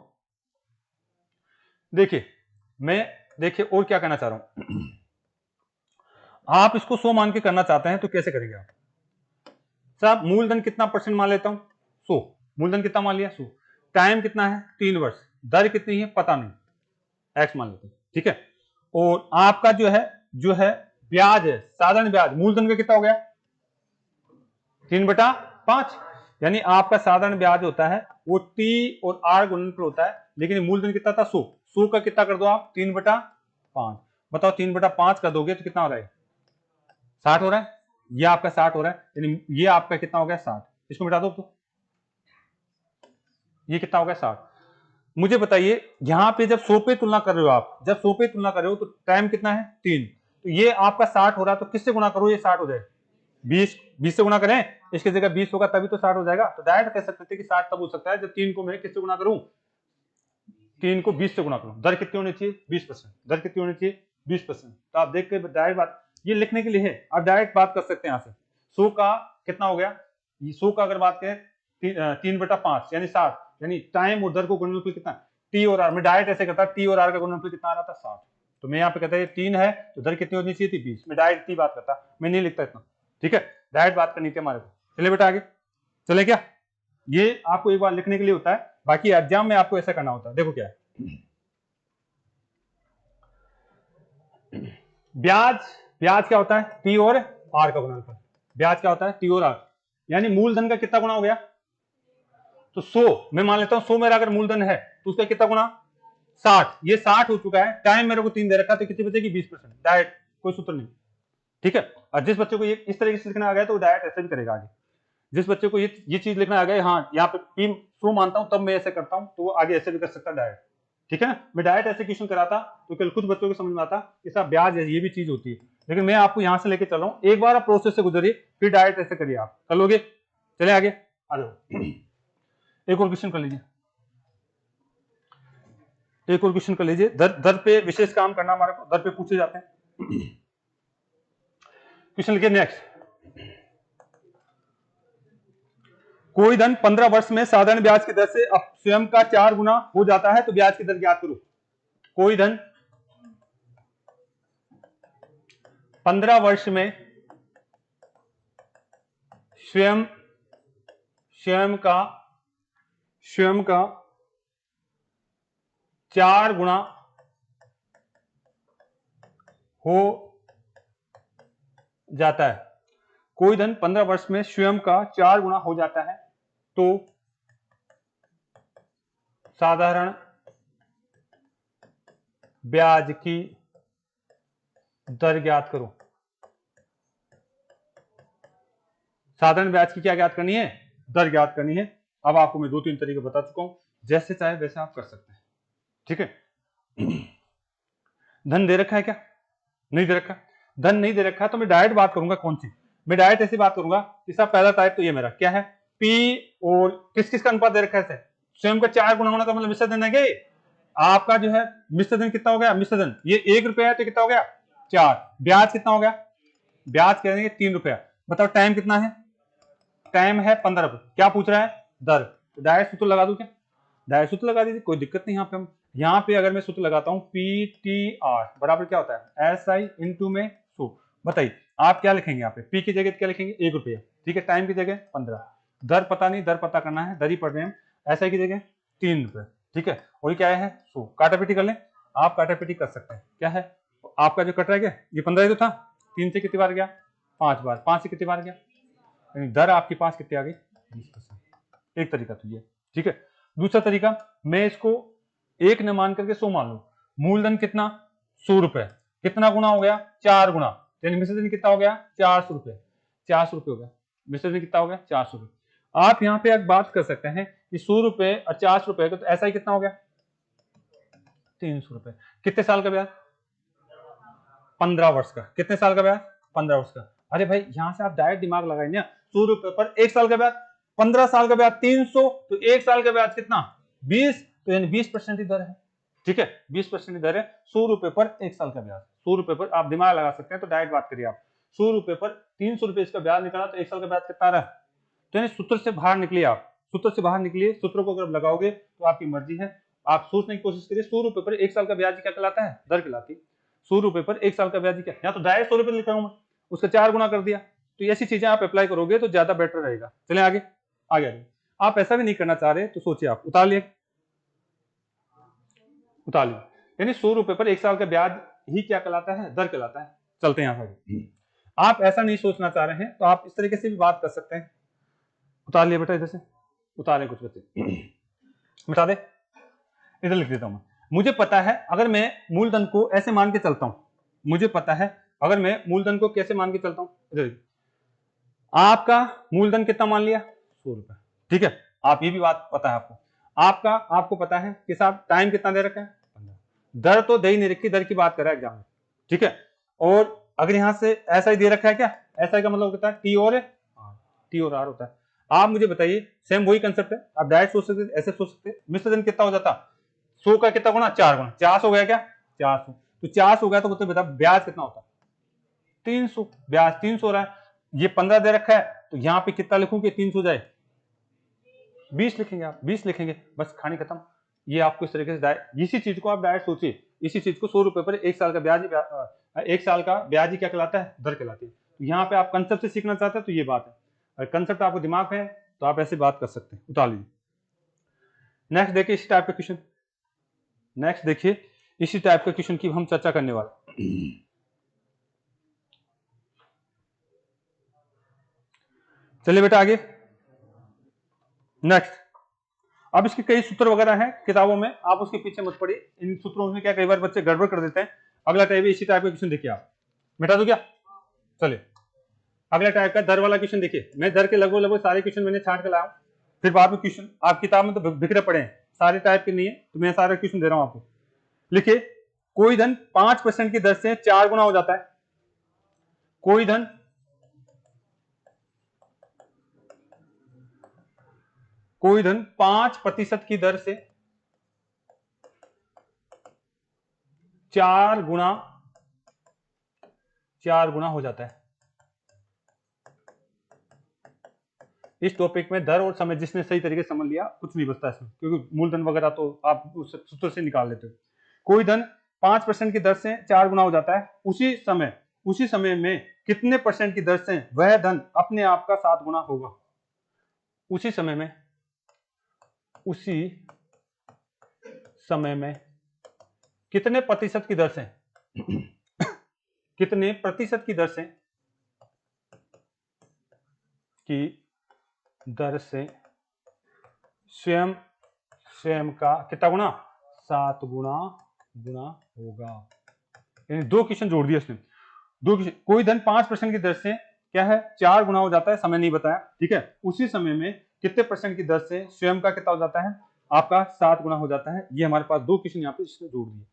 देखिए मैं देखिए और क्या कहना चाह रहा हूं। आप इसको 100 मान के करना चाहते हैं तो कैसे करेंगे आप, साहब मूलधन कितना परसेंट मान लेता हूं 100, मूलधन कितना मान लिया 100, टाइम कितना है 3 वर्ष, दर कितनी है पता नहीं, एक्स मान लेते हैं, ठीक है। और आपका जो है ब्याज है साधारण ब्याज, मूलधन का कितना हो गया 3/5, यानी आपका साधारण ब्याज होता है वो T और R गुणनफल होता है, लेकिन मूलधन कितना था 100 का कितना कर दो आप 3/5। बताओ 3/5 कर दोगे तो कितना हो रहा है 60 हो रहा है, ये आपका 60 हो रहा है, यानी ये आपका कितना हो गया 60, इसको मिटा दो तो ये कितना हो गया 60। मुझे बताइए यहां पे जब 100 पे तुलना कर रहे हो आप, जब 100 पे तुलना कर रहे हो तो टाइम कितना है 3, तो ये आपका 60 हो रहा है, तो किससे गुणा करो ये 60 हो जाए 20 से गुणा करें, इसकी जगह 20 होगा तभी तो 60 हो जाएगा। तो डायरेक्ट कह सकते थे कि 60 तब हो सकता है जब 3 को मैं किससे गुणा करूं, 3 को 20 से गुणा करूं। दर कितनी होनी चाहिए 20%, दर कितनी होनी चाहिए 20%। तो आप देख के डायरेक्ट बात ये लिखने के लिए है, आप डायरेक्ट बात कर सकते हैं यहाँ से। 100 का कितना हो गया, 100 का अगर बात करें 3/5 यानी 60, यानी टाइम और दर को गुणनफल कितना टी और आर, मैं डायरेक्ट ऐसे करता टी और आर का गुणनफल कितना आ रहा था 60, तो मैं यहाँ पे कहता है 3 है तो दर कितनी होनी चाहिए थी 20, मैं डायरेक्ट इतनी बात करता, मैं नहीं लिखता इतना, ठीक है डायरेक्ट बात करनी थी हमारे को। चलिए बेटा आगे चले क्या, ये आपको एक बार लिखने के लिए होता है, बाकी एग्जाम में आपको ऐसा करना होता है। देखो क्या है ब्याज, ब्याज क्या होता है टी और आर का गुणनफल, ब्याज क्या होता है टी और आर, यानी मूलधन का कितना गुना हो गया, तो 100 मैं मान लेता हूं 100 मेरा अगर मूलधन है तो उसका कितना गुना 60, ये 60 हो चुका है, टाइम मेरे को 3 दे रखा है तो कितनी बचेगी 20%, डायरेक्ट कोई सूत्र नहीं, ठीक है। और जिस बच्चे को ये इस तरीके से लिखना आ गया तो डायरेक्ट ऐसे भी करेगा आगे, जिस बच्चे को ये चीज लिखना आ गया हाँ यहाँ पे पी 100 मानता हूं तब मैं ऐसे करता हूं, तो वो आगे ऐसे भी कर सकता है डायरेक्ट, ठीक है ना। मैं डायरेक्ट ऐसे क्वेश्चन कराता तो कल कुछ बच्चों को समझ में आता कि साहब ब्याज ये भी चीज होती है, लेकिन मैं आपको यहां से लेके चल रहा हूं, एक बार आप प्रोसेस से गुजरिए फिर डायरेक्ट ऐसे करिए, आप कर लोगे। चले आगे आ जाओ, एक और क्वेश्चन कर लीजिए, एक और क्वेश्चन कर लीजिए। दर पे विशेष काम करना, हमारे को दर पे पूछे जाते हैं। क्वेश्चन लिखिए नेक्स्ट, कोई धन 15 वर्ष में साधारण ब्याज की दर से अब स्वयं का 4 गुना हो जाता है तो ब्याज की दर ज्ञात करो। कोई धन 15 वर्ष में स्वयं का 4 गुना हो जाता है, कोई धन 15 वर्ष में स्वयं का 4 गुना हो जाता है तो साधारण ब्याज की दर ज्ञात करो। साधारण ब्याज की क्या ज्ञात करनी है, दर ज्ञात करनी है। अब आपको मैं 2-3 तरीके बता चुका हूं, जैसे चाहे वैसे आप कर सकते हैं, ठीक है। धन दे रखा है क्या, नहीं दे रखा, धन नहीं दे रखा तो मैं डायरेक्ट बात करूंगा कौन सी, मैं डायरेक्ट ऐसी बात करूंगा कि साहब पहला टाइप तो ये मेरा क्या है पी और किस किस का अनुपात दे रखा है, स्वयं का 4 गुना होना का मतलब मिश्र धन है, आपका जो है मिश्र धन कितना हो गया, मिश्र धन ये 1 रुपया है तो कितना हो गया 4, ब्याज कितना हो गया, ब्याज कह देंगे 3 रुपया। बताओ टाइम कितना है, टाइम है 15 रुपए, क्या पूछ रहा है दर, तो डायरेक्ट सूत्र लगा दूं क्या, डायरेक्ट सूत्र लगा दीजिए कोई दिक्कत नहीं। यहाँ पे हम यहाँ पे अगर मैं सूत्र लगाता हूँ पी टी आर बराबर क्या होता है एस आई इंटू में 100, बताइए आप क्या लिखेंगे यहाँ पे, पी की जगह क्या लिखेंगे 1 रुपया, ठीक है, टाइम की जगह 15, दर पता नहीं, दर पता करना है, दर ही पढ़ रहे हैं हम, एस आई की जगह 3 रुपए, ठीक है, और क्या है 100, काटापीटी कर लें, आप काटापीटी कर सकते हैं, क्या है आपका जो कट रहा है ये 15 तो था, 3 से कितनी बार गया 5 बार, 5 से कितनी बार गया, दर आपके पास कितनी आ गई 20%, एक तरीका तो ये, ठीक है। दूसरा तरीका मैं इसको 1 न मान करके 100 मान लू, मूलधन कितना 100 रुपए, कितना गुना हो गया 4 गुना, यानी मिश्र धन कितना हो गया 400 रुपए, 400 रुपए हो गया, मिश्र धन कितना हो गया 400 रुपए। आप यहाँ पे एक बात कर सकते हैं कि 100 रुपए और 400 रुपए तो ऐसा ही कितना हो गया 300 रुपए, कितने साल का ब्याज 15 वर्ष का, कितने साल का ब्याज 15 वर्ष का। अरे भाई यहां से आप डायरेक्ट दिमाग लगाएंगे, 100 रुपए पर 1 साल का ब्याज, 15 साल का ब्याज 300, तो 1 साल का ब्याज कितना 20, तो यानी 20% ही दर है, ठीक है 20% दर है 100 रुपए पर 1 साल का ब्याज, 100 रुपए पर आप दिमाग लगा सकते हैं, तो डायरेक्ट बात करिए आप 100 रुपए पर 300 रुपए इसका ब्याज निकाला तो 1 साल का ब्याज कितना रहा, तो यानी सूत्र से बाहर निकलिए, आप सूत्र से बाहर निकलिए, सूत्रों को अगर लगाओगे तो आपकी मर्जी है, आप सोचने की कोशिश करिए 100 रुपए पर 1 साल का ब्याज क्या कहलाता है, दर कहलाती है। 100 रुपए पर 1 साल का ब्याज क्या, या तो डायरेक्ट 100 रुपए लिखा हूं मैं, उसका 4 गुना कर दिया, तो ऐसी चीजें आप अप्लाई करोगे तो ज्यादा बेटर रहेगा। चले आगे आगे, आप ऐसा भी नहीं करना चाह रहे तो सोचिए आप उतार लिए, यानी 100 रुपए पर 1 साल का ब्याज ही क्या कहलाता है, दर कहलाता है। चलते हैं यहां पर, आप ऐसा नहीं सोचना चाह रहे हैं तो आप इस तरीके से भी बात कर सकते हैं उतार लिया बेटा, इधर से उतारे कुछ बच्चे, मिटा दे, इधर लिख देता हूं मैं। मुझे पता है अगर मैं मूलधन को ऐसे मान के चलता हूं, मुझे पता है अगर मैं मूलधन को कैसे मान के चलता हूं, इधर आपका मूलधन कितना मान लिया, 100 रुपए, ठीक है। आप ये भी बात पता है आपको, आपको पता है कि साहब टाइम कितना दे रखा है, 15। दर तो दे ही नहीं रखी, दर की बात कर रहा है एग्जाम में, ठीक है। और अगर यहां से ऐसा ही दे रखा है, क्या ऐसा का मतलब होता है टी और आर होता है। आप मुझे बताइए, सेम वही कंसेप्ट है, आप डायरेक्ट सोच सकते, ऐसे सोच सकते, मिश्र धन कितना हो जाता, 100 का कितना गुना, 4 गुना, 400 हो गया क्या, 400, तो 400 हो गया तो बता ब्याज कितना होता, 300, ब्याज 300 रहा है। ये 15 दे रखा है, तो यहां पे कितना लिखूंगे, 300 जाए 20 लिखेंगे, आप 20 लिखेंगे, बस कहानी खत्म। ये आपको इस तरीके से इसी चीज को आप डायरेक्ट सोचिए, इसी चीज को 100 रुपए पर 1 साल का ब्याज, 1 साल का ब्याज ही क्या कहलाता है, दर कहलाती है। तो यहाँ पे आप कंसेप्ट से सीखना चाहते हैं तो ये बात है, अगर कंसेप्ट आपको दिमाग है तो आप ऐसे बात कर सकते हैं, उतार लीजिए। नेक्स्ट देखिए इसी टाइप का क्वेश्चन, नेक्स्ट देखिए इसी टाइप का क्वेश्चन की हम चर्चा करने वाले। चलिए बेटा आगे, नेक्स्ट। अब इसके कई सूत्र वगैरह हैं किताबों में, आप उसके पीछे मत पड़िए, इन सूत्रों में क्या कई बार बच्चे गड़बड़ कर देते हैं। अगला टाइप इसी टाइप का क्वेश्चन देखिए, आप मिटा दो क्या, चलिए अगला टाइप का दर वाला क्वेश्चन देखिए। मैं दर के लगभग सारे क्वेश्चन मैंने छांट के लाया, फिर बाद में क्वेश्चन आप किताब में तो बिखरे पड़े हैं, सारे टाइप के नहीं है, तो मैं सारे क्वेश्चन दे रहा हूं आपको। लिखिए, कोई धन 5% की दर से 4 गुना हो जाता है, कोई धन 5% की दर से 4 गुना हो जाता है। इस टॉपिक में दर और समय जिसने सही तरीके से समझ लिया, कुछ नहीं बचता इसमें, क्योंकि मूलधन वगैरह तो आप उस सूत्र से निकाल लेते हो। कोई धन 5% की दर से 4 गुना हो जाता है, उसी समय में कितने परसेंट की दर से वह धन अपने आप का 7 गुना होगा। उसी समय में कितने प्रतिशत की दर से कितने प्रतिशत की दर से स्वयं का कितना गुना, 7 गुना होगा। यानी 2 क्वेश्चन जोड़ दिया इसने, 2 क्वेश्चन। कोई धन 5% की दर से क्या है, 4 गुना हो जाता है, समय नहीं बताया, ठीक है। उसी समय में कितने परसेंट की दर से स्वयं का कितना हो जाता है, आपका 7 गुना हो जाता है। ये हमारे पास 2 क्वेश्चन यहाँ पे इसने जोड़ दिए।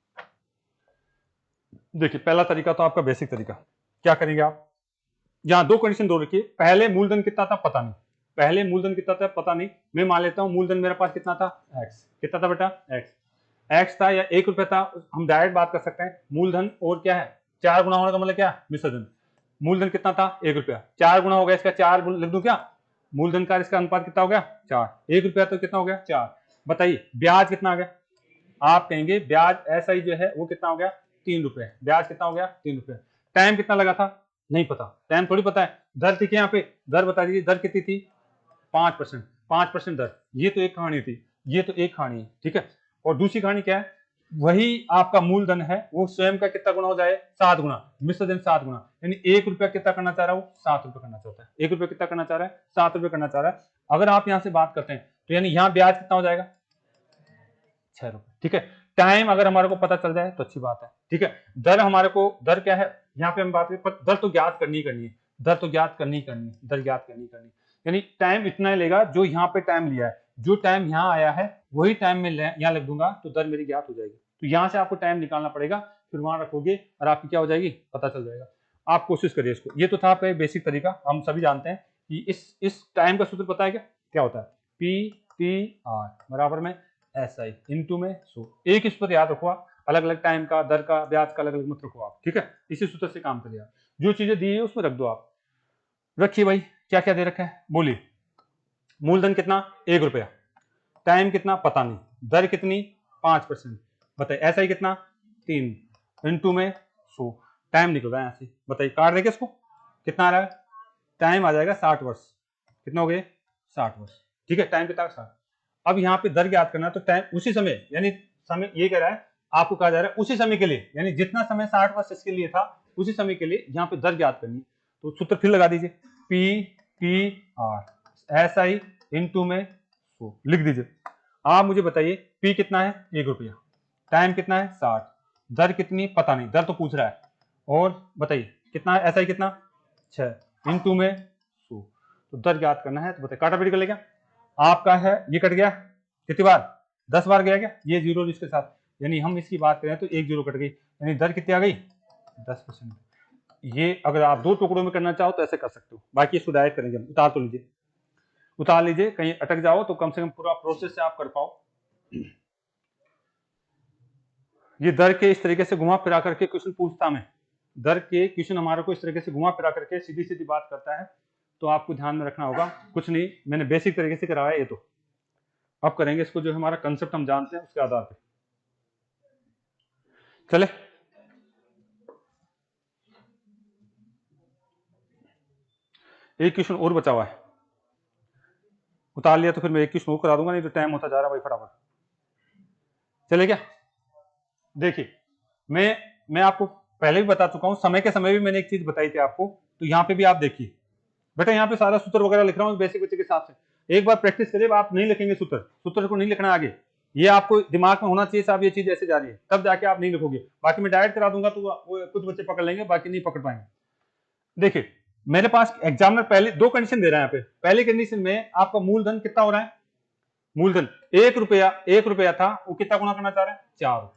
देखिए पहला तरीका तो आपका बेसिक तरीका, क्या करेंगे आप, यहां 2 कंडीशन दो रखिए। पहले मूलधन कितना था पता नहीं, मैं मान लेता हूं मूलधन मेरे पास कितना था, x, कितना था बेटा, x था या 1 रुपया था, हम डायरेक्ट बात कर सकते हैं। मूलधन और क्या है, 4 गुना होने का मतलब क्या, मिश्र धन। मूलधन कितना था, 1 रुपया, 4 गुना हो गया, इसका 4 लिख दूं क्या, मूलधन का इसका अनुपात कितना हो गया, 4, 1 रुपया तो कितना हो गया, 4। बताइए ब्याज कितना आ गया, आप कहेंगे ब्याज ऐसा ही जो है वो कितना हो गया, 3 रुपए, ब्याज कितना हो गया, 3 रुपए। टाइम कितना लगा था, नहीं पता, टाइम थोड़ी पता है। दर थी क्या यहाँ पे, दर बता दीजिए, दर कितनी थी, 5% दर। ये तो एक कहानी थी, ये तो एक कहानी है, ठीक है। और दूसरी कहानी क्या है, वही आपका मूलधन है वो स्वयं का कितना गुना हो जाए, 7 गुना, मिश्र धन 7 गुना। यानी 1 रुपया कितना करना चाह रहा है वो, 7 रुपए करना चाहता है। 1 रुपया कितना करना चाह रहा है, 7 रुपए करना चाह रहा है। अगर आप यहां से बात करते हैं तो यानी यहाँ ब्याज कितना हो जाएगा, 6 रुपए, ठीक है। टाइम अगर हमारे को पता चल जाए तो अच्छी बात है, ठीक है। दर हमारे को, दर क्या है यहाँ पे हम बात करें, दर तो ज्ञात करनी है, दर ज्ञात करनी है। यानी टाइम इतना ही लेगा जो यहाँ पे टाइम लिया है, जो टाइम यहाँ आया है वही टाइम में यहाँ लिख दूंगा तो दर मेरी ज्ञात हो जाएगी। तो यहाँ से आपको टाइम निकालना पड़ेगा, फिर वहां रखोगे और आपकी क्या हो जाएगी, पता चल जाएगा। आप कोशिश करिए इसको। ये तो था आपका बेसिक तरीका, हम सभी जानते हैं कि इस टाइम का सूत्र पता है क्या होता है, PTR बराबर में SI इंटू में 100। एक इस पर याद रखो, अलग अलग टाइम का, दर का, ब्याज का अलग अलग मत रखो आप, ठीक है। इसी सूत्र से काम करिए आप, जो चीजें दी है उसमें रख दो आप। रखिए भाई, क्या क्या दे रखा है बोलिए। मूलधन कितना, 1 रुपया, टाइम कितना पता नहीं, दर कितनी 5%, बताइए SI कितना 3 इंटू में 100, टाइम निकल रहा है यहाँ से, बताइए काट देंगे इसको, कितना आ रहा है, टाइम आ जाएगा 60 वर्ष, कितना हो गए 60 वर्ष, ठीक है। टाइम कितना 60। अब यहाँ पे दर ज्ञात करना, तो टाइम उसी समय, यानी समय ये कह रहा है आपको, कहा जा रहा है उसी समय के लिए, यानी जितना समय 60 वर्ष इसके लिए था उसी समय के लिए यहाँ पे दर ज्ञात करनी है। तो सूत्र फिर लगा दीजिए, PTR SI इंटू में 100 लिख दीजिए। आप मुझे बताइए P कितना है, 1 रुपया, टाइम कितना है 60, दर कितनी पता नहीं, दर तो पूछ रहा है, और बताइए कितना है SI कितना 6 इंटू में 100, तो दर याद करना है। तो बताइए काटा पीट कर ले क्या आपका है, ये कट गया कितनी बार 10 बार गया क्या, ये जीरो इसके साथ, यानी हम इसकी बात करें तो एक जीरो कट गई, यानी दर कितनी आ गई 10%। ये अगर आप दो टुकड़ों में करना चाहो तो ऐसे कर सकते हो, बाकी इसको डायरेक्ट करेंगे। उतार तो लीजिए, उतार लीजिए, कहीं अटक जाओ तो कम से कम पूरा प्रोसेस से आप कर पाओ। ये दर के इस तरीके से घुमा फिरा करके क्वेश्चन पूछता मैं, दर के क्वेश्चन हमारे को इस तरीके से घुमा फिरा करके सीधी सीधी बात करता है, तो आपको ध्यान में रखना होगा। कुछ नहीं, मैंने बेसिक तरीके से कराया ये, तो अब करेंगे इसको, जो हमारा कंसेप्ट हम जानते हैं उसके आधार पे। चले, एक क्वेश्चन और बचा हुआ है, उतार लिया तो फिर मैं एक क्वेश्चन और करा दूंगा, नहीं तो टाइम होता जा रहा है भाई फटाफट। चले क्या, देखिए मैं आपको पहले भी बता चुका हूं, समय के समय भी मैंने एक चीज बताई थी आपको, तो यहाँ पे भी आप देखिए बेटा, यहाँ पे सारा सूत्र वगैरह लिख रहा हूँ बेसिक बच्चे के हिसाब से। एक बार प्रैक्टिस करिए, आप नहीं लिखेंगे सूत्र, सूत्र को नहीं लिखना आगे, ये आपको दिमाग में होना चाहिए साहब, ये चीज ऐसे जा रही है, तब जाके आप नहीं लिखोगे। बाकी मैं डायरेक्ट करा दूंगा तो वो कुछ बच्चे पकड़ लेंगे, बाकी नहीं पकड़ पाएंगे। देखिए मेरे पास एग्जामिनर पहले दो कंडीशन दे रहा है यहाँ पे। पहली कंडीशन में आपका मूलधन कितना हो रहा है, मूलधन 1 रुपया, 1 रुपया था वो कितना गुना करना चाह रहा है 4,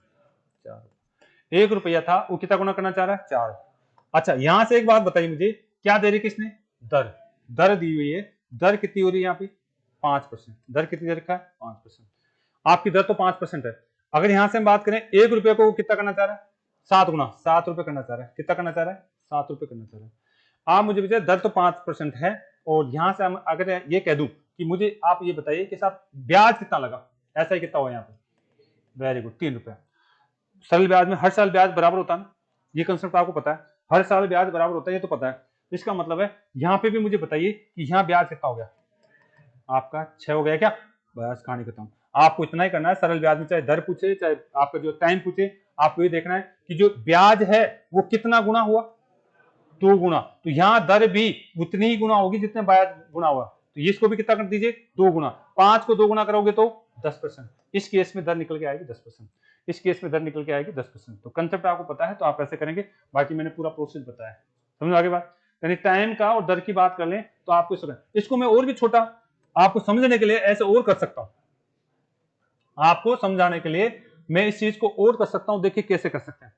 1 रुपया था वो कितना गुना करना चाह रहा है 4। अच्छा यहां से एक बात बताइए मुझे, क्या दे रही किसने, दर, दर दी हुई है, दर कितनी हो रही है यहाँ पे 5%, दर कितनी दे रखा है 5%, आपकी दर तो 5% है। अगर यहां से हम बात करें 1 रुपये को कितना करना चाह रहा है 7 गुना, 7 रुपए करना चाह रहा है, कितना करना चाह रहा है 7 रुपए करना चाह रहा है। आप मुझे बताइए दर तो 5% है, और यहां से हम अगर ये कह दूं कि मुझे आप ये बताइए कि साहब ब्याज कितना लगा, ऐसा ही कितना हुआ यहाँ पे, वेरी गुड 3 रुपया। सरल ब्याज में हर साल ब्याज बराबर होता है ना, ये कंसेप्ट आपको पता है, हर साल ब्याज बराबर होता है, ये तो पता है। इसका मतलब है यहाँ पे भी मुझे बताइए कि यहाँ ब्याज कितना हो गया, आपका 6 हो गया क्या, बस कहानी खत्म। आपको इतना ही करना है, सरल ब्याज में चाहे दर पूछे चाहे आपका जो टाइम पूछे, आपको ये देखना है कि जो ब्याज है वो कितना गुना हुआ, 2 गुना, तो यहाँ दर भी उतनी ही गुना होगी जितने ब्याज गुना हुआ, तो इसको भी कितना कर दीजिए 2 गुना, 5 को 2 गुना करोगे तो 10%, इस केस में दर निकल के आएगी 10%, इस केस में दर निकल के आएगी 10%। तो कंसेप्ट आपको पता है तो आप ऐसे करेंगे, बाकी मैंने पूरा प्रोसेस बताया, समझ आगे बात। यानी टाइम का और दर की बात कर लें तो आपको इसको मैं और भी छोटा आपको समझने के लिए ऐसे और कर सकता हूं, आपको समझाने के लिए मैं इस चीज को और कर सकता हूं। देखिए कैसे कर सकते हैं,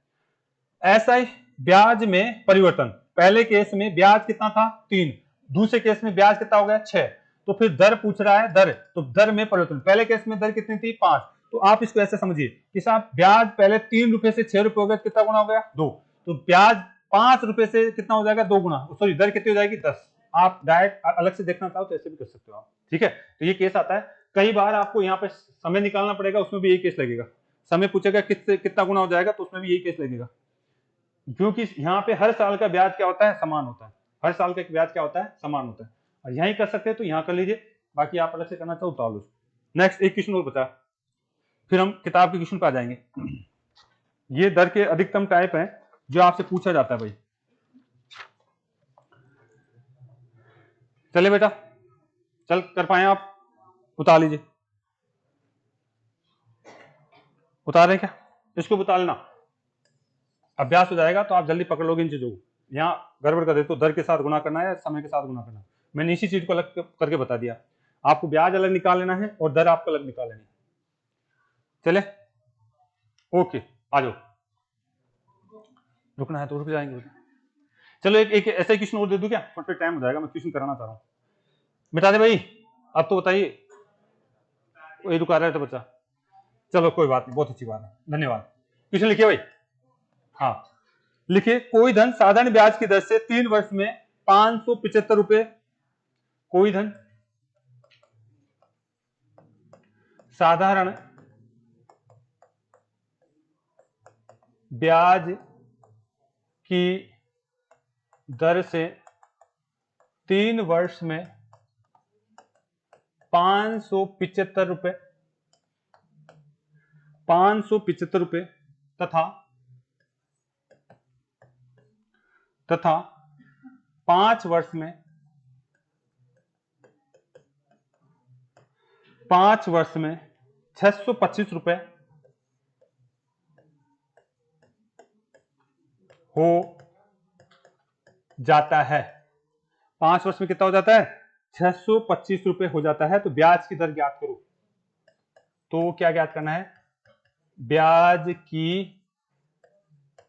ऐसा ही ब्याज में परिवर्तन, पहले केस में ब्याज कितना था 3, दूसरे केस में ब्याज कितना हो गया 6, तो फिर दर पूछ रहा है दर, तो दर में परिवर्तन, पहले केस में दर कितनी थी 5, तो आप इसको ऐसे समझिए कि साहब ब्याज पहले 3 रुपए से 6 रुपए हो गया, कितना गुना हो गया 2, तो ब्याज 5 रुपए से कितना हो जाएगा 2 गुना, सॉरी दर कितनी हो जाएगी 10। आप डायरेक्ट अलग से देखना चाहो तो ऐसे भी कर सकते हो आप, ठीक है। तो ये केस आता है, कई बार आपको यहाँ पे समय निकालना पड़ेगा, उसमें भी यही केस लगेगा, समय पूछेगा किससे कितना गुना हो जाएगा तो उसमें भी यही केस लगेगा, क्योंकि यहाँ पे हर साल का ब्याज क्या होता है समान होता है, हर साल का ब्याज क्या होता है समान होता है, और यहीं कर सकते हैं तो यहाँ कर लीजिए, बाकी आप अलग से करना चाहो तो लो। नेक्स्ट एक क्वेश्चन और बचा, फिर हम किताब के क्वेश्चन पे आ जाएंगे। ये दर के अधिकतम टाइप है जो आपसे पूछा जाता है भाई। चले बेटा, चल कर पाए आप, उतार लीजिए, उतार रहे क्या, इसको उतार लेना, अभ्यास हो जाएगा तो आप जल्दी पकड़ लोगे इन चीजों को। यहाँ गड़बड़ कर दे तो दर के साथ गुना करना है या समय के साथ गुना करना है, मैंने इसी चीज को अलग करके बता दिया, आपको ब्याज अलग निकाल लेना है और दर आपको अलग निकाल लेनी है। चले ओके आ जाओ, रुकना है तो रुक जाएंगे। चलो एक ऐसा क्वेश्चन और दे दूं क्या, फटाफट टाइम हो जाएगा, मैं क्वेश्चन कराना चाह रहा हूँ, मिटा दे भाई, अब तो बताइए, वही रुका रहा है तो बच्चा, चलो कोई बात नहीं, बहुत अच्छी बात है, धन्यवाद। क्वेश्चन लिखिए भाई, हाँ लिखिए, कोई धन साधारण ब्याज की दर से 3 वर्ष में 575 रुपए, कोई धन साधारण ब्याज की दर से 3 वर्ष में 575 रुपए, 575 रुपए तथा 5 वर्ष में 5 वर्ष में 625 रुपए हो जाता है। 5 वर्ष में कितना हो जाता है? 625 रुपए हो जाता है। तो ब्याज की दर ज्ञात करो। तो क्या ज्ञात करना है? ब्याज की,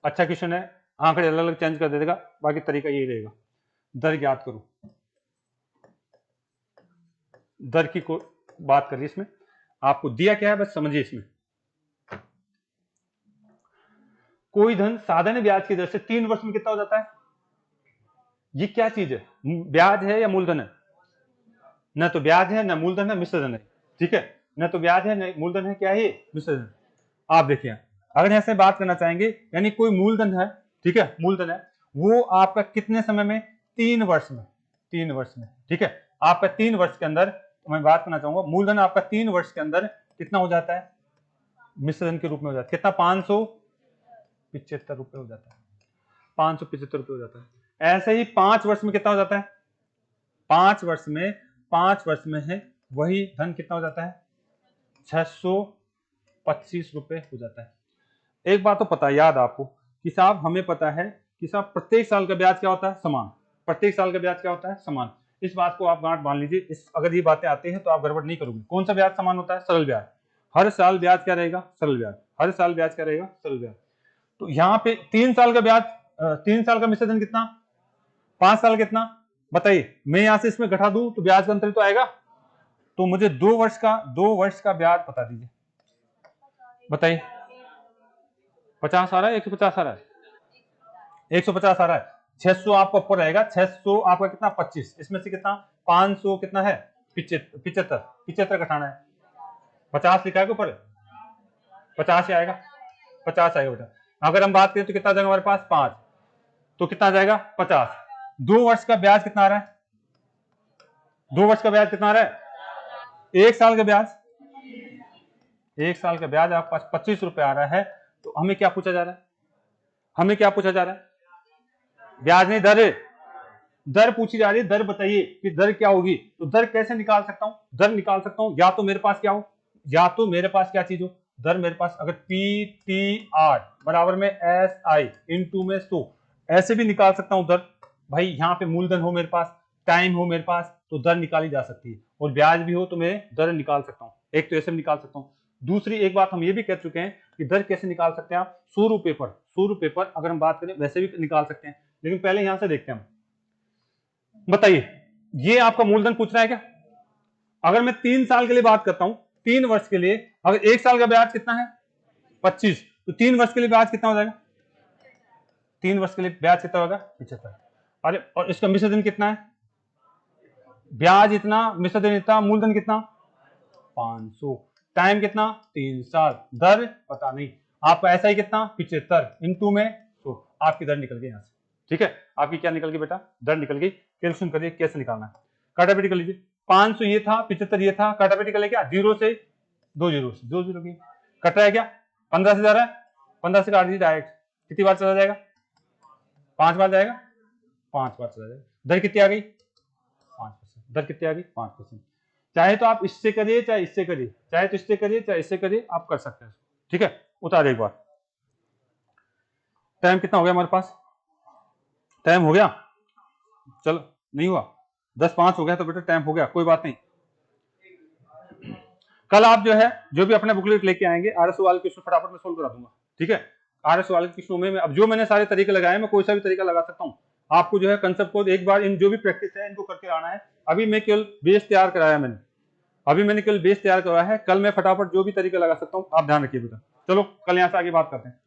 अच्छा क्वेश्चन है, आंकड़े अलग अलग चेंज कर देगा, बाकी तरीका यही रहेगा। दर ज्ञात करो, दर की को बात करिए। इसमें आपको दिया क्या है बस समझिए। इसमें कोई धन साधारण ब्याज की दर से 3 वर्ष में कितना हो जाता है? ये क्या चीज है? ब्याज है या मूलधन है? न तो ब्याज है, न मूलधन है, मिश्र धन है। ठीक है, न तो ब्याज है न मूलधन है, क्या है ये? मिश्र धन। आप देखिए, अगर ऐसे बात करना चाहेंगे, यानी कोई मूलधन है, ठीक है, मूलधन है, वो आपका कितने समय में? 3 वर्ष में। 3 वर्ष में, ठीक है, आपका 3 वर्ष के अंदर, मैं बात करना चाहूंगा, मूलधन आपका 3 वर्ष के अंदर कितना हो जाता है? मिश्र धन के रूप में हो जाता है। कितना? 575 रुपए हो जाता है। 575 रुपए हो जाता है। ऐसे ही 5 वर्ष में कितना हो जाता है? 5 वर्ष में, 5 वर्ष में है वही धन कितना हो जाता है? 625 रुपए हो जाता है। एक बात तो पता है, याद आपको कि साहब हमें पता है कि साहब प्रत्येक साल का ब्याज क्या होता है? समान। प्रत्येक साल का ब्याज क्या होता है? समान। इस बात को आप गांठ बांध लीजिए। अगर ये बातें आती हैं तो आप गड़बड़ नहीं करोगे। कौन सा ब्याज समान होता है? सरल ब्याज। हर साल ब्याज क्या रहेगा? सरल ब्याज। हर साल ब्याज क्या रहेगा? सरल ब्याज। तो यहाँ पे 3 साल का ब्याज, 3 साल का मिश्र धन कितना? 5 साल कितना? बताइए। मैं यहां से इसमें घटा दूं तो ब्याज का अंतर तो आएगा। तो मुझे 2 वर्ष का ब्याज बता दीजिए। बताइए। 50 आ रहा है? 150 आ रहा है? 150 आ रहा है। 600 आपका ऊपर रहेगा। 600 आपका कितना? 25। इसमें से कितना? 500 कितना है? 75। 75 घटाना है। 50 लिखा है ऊपर? 50 ही आएगा। 50 आएगा बेटा। अगर हम बात करें तो कितना जाएगा हमारे पास? 5। तो कितना आ जाएगा? 50। 2 वर्ष का ब्याज कितना आ रहा है? 2 वर्ष का ब्याज कितना आ रहा है? 1 साल का ब्याज, 1 साल का ब्याज आपके पास 25 रुपए आ रहा है। तो हमें क्या पूछा जा रहा है? हमें क्या पूछा जा रहा है? ब्याज नहीं, दर। दर पूछी जा रही है। दर बताइए कि दर क्या होगी। तो दर कैसे निकाल सकता हूं? दर निकाल सकता हूं या तो मेरे पास क्या हो, या तो मेरे पास क्या चीज हो? दर मेरे पास अगर पी टी आर बराबर में एस आई इंटू में 100, ऐसे भी निकाल सकता हूं दर। भाई यहाँ पे मूलधन हो मेरे पास, टाइम हो मेरे पास, तो दर निकाली जा सकती है। और ब्याज भी हो तो मैं दर निकाल सकता हूँ। एक तो ऐसे निकाल सकता हूँ। दूसरी एक बात हम ये भी कह चुके हैं कि दर कैसे निकाल सकते हैं आप? 100 रुपए पर, 100 रुपए पर अगर हम बात करें वैसे भी निकाल सकते हैं। लेकिन पहले यहां से देखते हैं हम। बताइए, ये आपका मूलधन पूछ रहा है क्या? अगर मैं 3 साल के लिए बात करता हूं, 3 वर्ष के लिए, अगर 1 साल का ब्याज कितना है? 25, तो 3 वर्ष के लिए ब्याज कितना हो जाएगा? 3 वर्ष के लिए ब्याज कितना होगा? 75। अरे और इसका मिश्र धन कितना है? ब्याज इतना, मिश्र धन इतना, मूलधन कितना? 500। टाइम कितना? 3 साल। दर पता नहीं। आपका ऐसा ही कितना? 75 इंटू में 100। आपकी दर निकल गई यहां से। ठीक है, आपकी क्या निकल गई बेटा? दर निकल गई। कैलकुलेशन करिए कैसे निकालना है। काटापीटी कर लीजिए। 500 ये था, 75 ये था, काटापीटी कर ले क्या? 0 से 2 जीरो से 2 जीरो की कट रहा है क्या? 15 से जा रहा है? 15 से काट दीजिए डायरेक्ट। कितनी बार चला जाएगा? 5 बार जाएगा। 5 बार चला जाएगा। दर कितनी आ गई? 5%। दर कितनी आ गई? 5%। चाहे तो आप इससे करिए, चाहे इससे करिए, चाहे तो इससे करिए, चाहे इससे करिए, आप कर सकते हैं। ठीक है, उतार एक बार। टाइम कितना हो गया हमारे पास? टाइम हो गया? चलो, नहीं हुआ? 10:05 हो गया तो बेटा टाइम हो गया, कोई बात नहीं। कल आप जो है, जो भी अपने बुकलेट लेके आएंगे, आरएसओ वाले क्वेश्चन फटाफट में सोल्व करा दूंगा। ठीक है, आरएसओ वाले क्वेश्चनों में अब जो मैंने सारे तरीके लगाए, मैं कोई सा भी तरीका लगा सकता हूँ। आपको जो है कंसेप्ट को एक बार, इन जो भी प्रैक्टिस है इनको करके आना है। अभी मैं केवल बेस तैयार कराया मैंने, अभी मैंने केवल बेस तैयार करवाया है। कल मैं फटाफट जो भी तरीका लगा सकता हूँ, आप ध्यान रखिए बेटा। चलो कल यहाँ से आगे बात करते हैं।